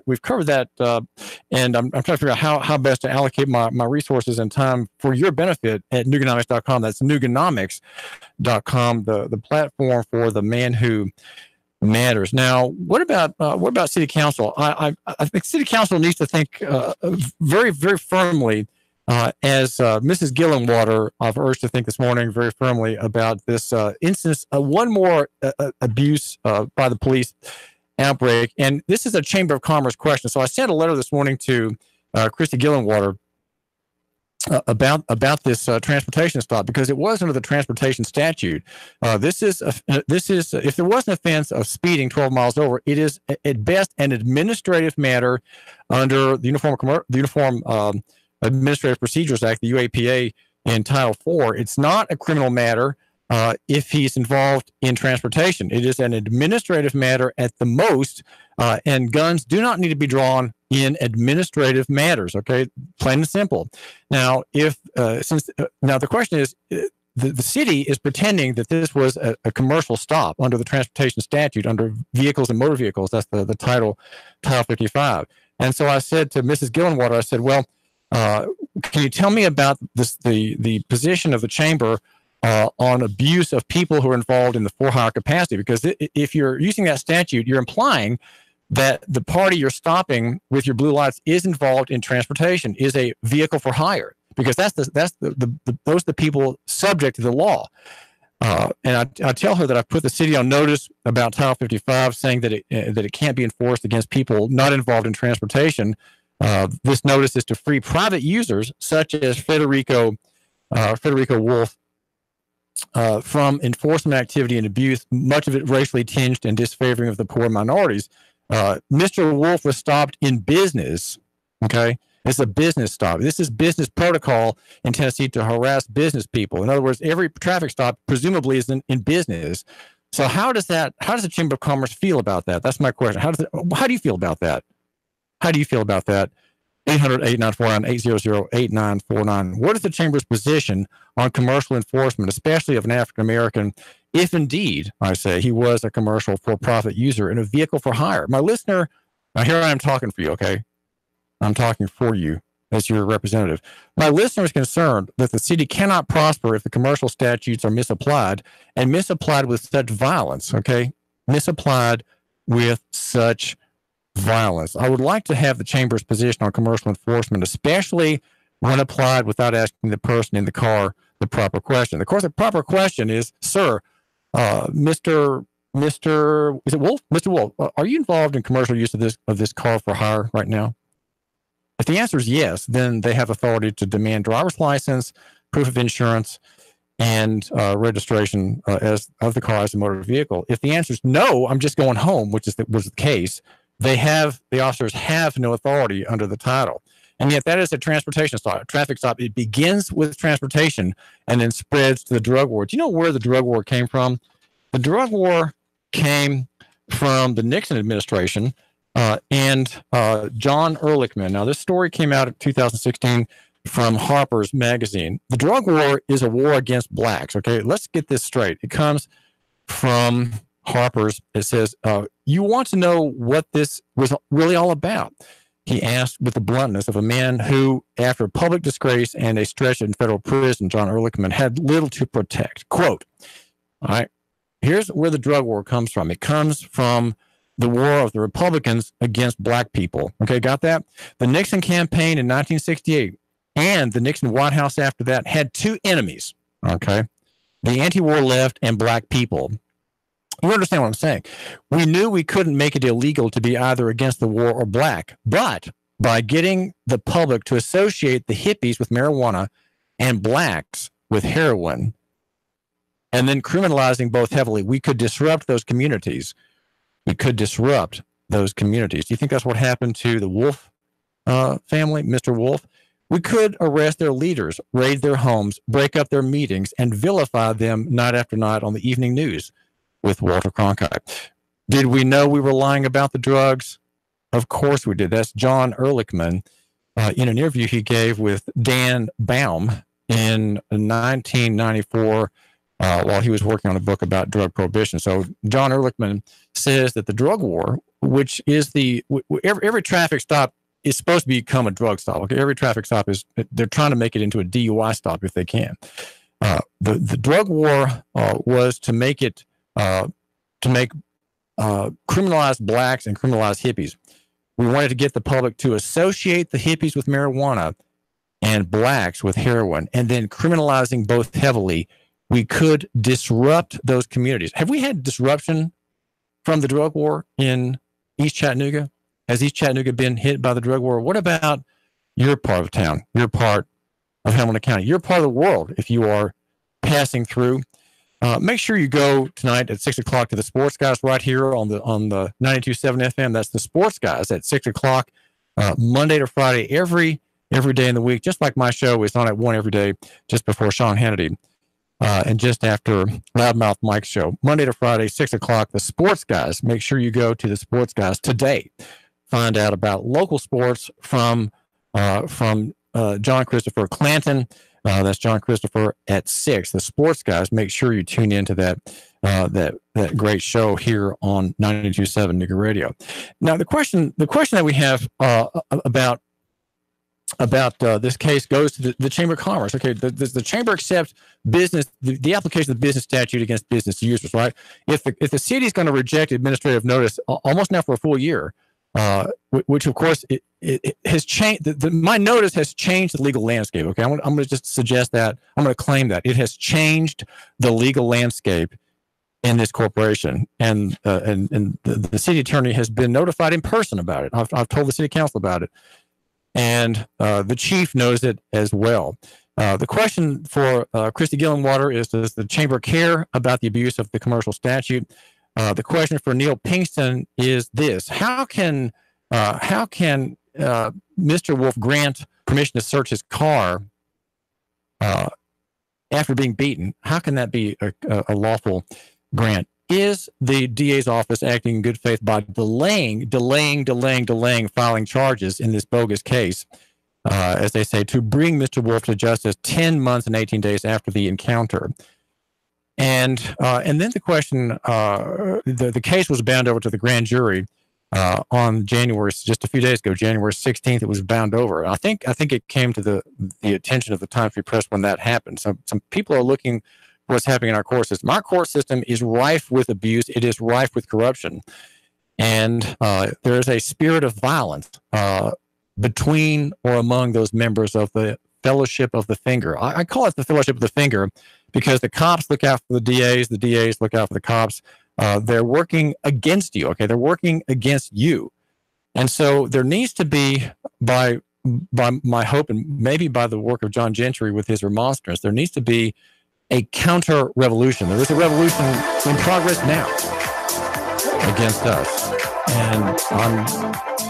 [SPEAKER 8] And I'm trying to figure out how best to allocate my resources and time for your benefit at Nuganomics.com. That's Nuganomics.com, the platform for the man who matters. Now, what about City Council? I think City Council needs to think very, very firmly. As Mrs. Gillenwater, I've urged to think this morning very firmly about this instance, one more abuse by the police outbreak. And this is a Chamber of Commerce question. So I sent a letter this morning to Christy Gillenwater about this transportation stop, because it was under the transportation statute. This is if there was an offense of speeding 12 miles over, it is at best an administrative matter under the Uniform Administrative Procedures Act, the UAPA, in Title IV. It's not a criminal matter if he's involved in transportation. It is an administrative matter at the most, and guns do not need to be drawn in administrative matters. Okay, plain and simple. Now, now the question is, the city is pretending that this was a commercial stop under the transportation statute, under vehicles and motor vehicles. That's the Title 55. And so I said to Mrs. Gillenwater, I said, well, can you tell me about the position of the chamber on abuse of people who are involved in the for-hire capacity? Because if you're using that statute, you're implying that the party you're stopping with your blue lights is involved in transportation, is a vehicle for hire, because those are the people subject to the law. And I tell her that I've put the city on notice about Title 55, saying that it can't be enforced against people not involved in transportation. This notice is to free private users such as Frederico Wolfe from enforcement activity and abuse, much of it racially tinged and disfavoring of the poor minorities. Mr. Wolfe was stopped in business. Okay, it's a business stop. This is business protocol in Tennessee to harass business people. In other words, every traffic stop presumably is in business. So how does the Chamber of Commerce feel about that? That's my question. How do you feel about that? How do you feel about that? 800-8949, 800-8949. What is the Chamber's position on commercial enforcement, especially of an African-American, if indeed, I say, he was a commercial for-profit user in a vehicle for hire? My listener, now here I am talking for you, okay? I'm talking for you as your representative. My listener is concerned that the city cannot prosper if the commercial statutes are misapplied, and misapplied with such violence, okay? Misapplied with such violence. I would like to have the Chamber's position on commercial enforcement, especially when applied without asking the person in the car the proper question. Of course, the proper question is, sir, Mr. Is it Wolfe? Mr. Wolfe, are you involved in commercial use of this car for hire right now? If the answer is yes, then they have authority to demand driver's license, proof of insurance, and registration of the car as a motor vehicle. If the answer is no, I'm just going home, which was the case. The officers have no authority under the title. And yet that is a transportation stop, a traffic stop. It begins with transportation and then spreads to the drug war. Do you know where the drug war came from? The drug war came from the Nixon administration and John Ehrlichman. Now, this story came out in 2016 from Harper's Magazine. The drug war is a war against blacks. Okay, let's get this straight. It comes from Harper's. It says, you want to know what this was really all about? He asked with the bluntness of a man who, after public disgrace and a stretch in federal prison, John Ehrlichman, had little to protect. Quote, all right, here's where the drug war comes from. It comes from the war of the Republicans against black people. Okay, got that? The Nixon campaign in 1968 and the Nixon White House after that had two enemies, okay? The anti-war left and black people. You understand what I'm saying? We knew we couldn't make it illegal to be either against the war or black, but by getting the public to associate the hippies with marijuana and blacks with heroin, and then criminalizing both heavily, we could disrupt those communities. We could disrupt those communities. Do you think that's what happened to the Wolfe family, Mr. Wolfe? We could arrest their leaders, raid their homes, break up their meetings, and vilify them night after night on the evening news with Walter Cronkite. Did we know we were lying about the drugs? Of course we did. That's John Ehrlichman in an interview he gave with Dan Baum in 1994 while he was working on a book about drug prohibition. So John Ehrlichman says that the drug war, which is every traffic stop is supposed to become a drug stop. Okay, every traffic stop they're trying to make it into a DUI stop if they can. The drug war was to make criminalize blacks and criminalize hippies. We wanted to get the public to associate the hippies with marijuana and blacks with heroin, and then criminalizing both heavily, we could disrupt those communities. Have we had disruption from the drug war in East Chattanooga? Has East Chattanooga been hit by the drug war? What about your part of town, your part of Hamilton County, your part of the world? If you are passing through, make sure you go tonight at 6 o'clock to the Sports Guys right here on the 92.7 FM. That's the Sports Guys at 6 o'clock, Monday to Friday, every day in the week. Just like my show is on at 1 every day, just before Sean Hannity. And just after Loudmouth Mike's show, Monday to Friday, 6 o'clock, the Sports Guys. Make sure you go to the Sports Guys today. Find out about local sports from John Christopher Clanton. That's John Christopher at 6. The Sports Guys. Make sure you tune into that great show here on 92.7 Nigger Radio. Now, the question that we have about this case goes to the Chamber of Commerce. Okay, the Chamber accepts the application of the business statute against business users, right? If the city is going to reject administrative notice almost now for a full year, which of course it has changed. My notice has changed the legal landscape. Okay, I'm going to just suggest that. I'm going to claim that it has changed the legal landscape in this corporation, and the city attorney has been notified in person about it. I've told the city council about it. And the chief knows it as well. The question for Christy Gillenwater is, does the chamber care about the abuse of the commercial statute? The question for Neil Pinkston is this: How can Mr. Wolfe grant permission to search his car after being beaten? How can that be a lawful grant? Is the DA's office acting in good faith by delaying filing charges in this bogus case, as they say, to bring Mr. Wolfe to justice 10 months and 18 days after the encounter? And then the question, the case was bound over to the grand jury on just a few days ago, January 16th. It was bound over. I think it came to the attention of the Times Free Press when that happened. Some people are looking what's happening in our court system. Our court system is rife with abuse. It is rife with corruption. And there is a spirit of violence between or among those members of the Fellowship of the Finger. I call it the Fellowship of the Finger because the cops look out for the DAs look out for the cops. They're working against you, okay? They're working against you. And so there needs to be, by my hope and maybe by the work of John Gentry with his remonstrance, there needs to be a counter-revolution. There is a revolution in progress now against us. and I'm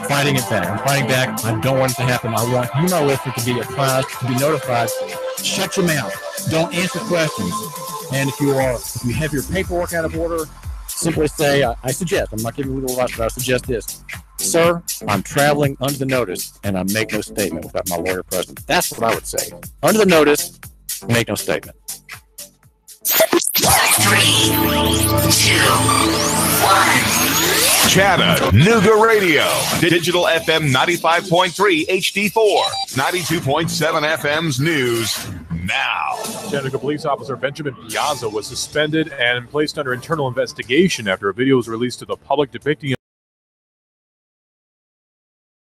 [SPEAKER 8] fighting it back. I'm fighting back. I don't want it to happen. I want you, my listener, to be apprised, to be notified. Shut your mouth. Don't answer questions. And if you have your paperwork out of order, simply say, I suggest, I'm not giving legal advice, but I suggest this. Sir, I'm traveling under the notice, and I make no statement without my lawyer present. That's what I would say. Under the notice, make no statement.
[SPEAKER 2] 3, 2, 1.
[SPEAKER 3] Chattanooga Radio. Digital FM 95.3 HD4. 92.7 FM's news now.
[SPEAKER 4] Chattanooga police officer Benjamin Piazza was suspended and placed under internal investigation after a video was released to the public depicting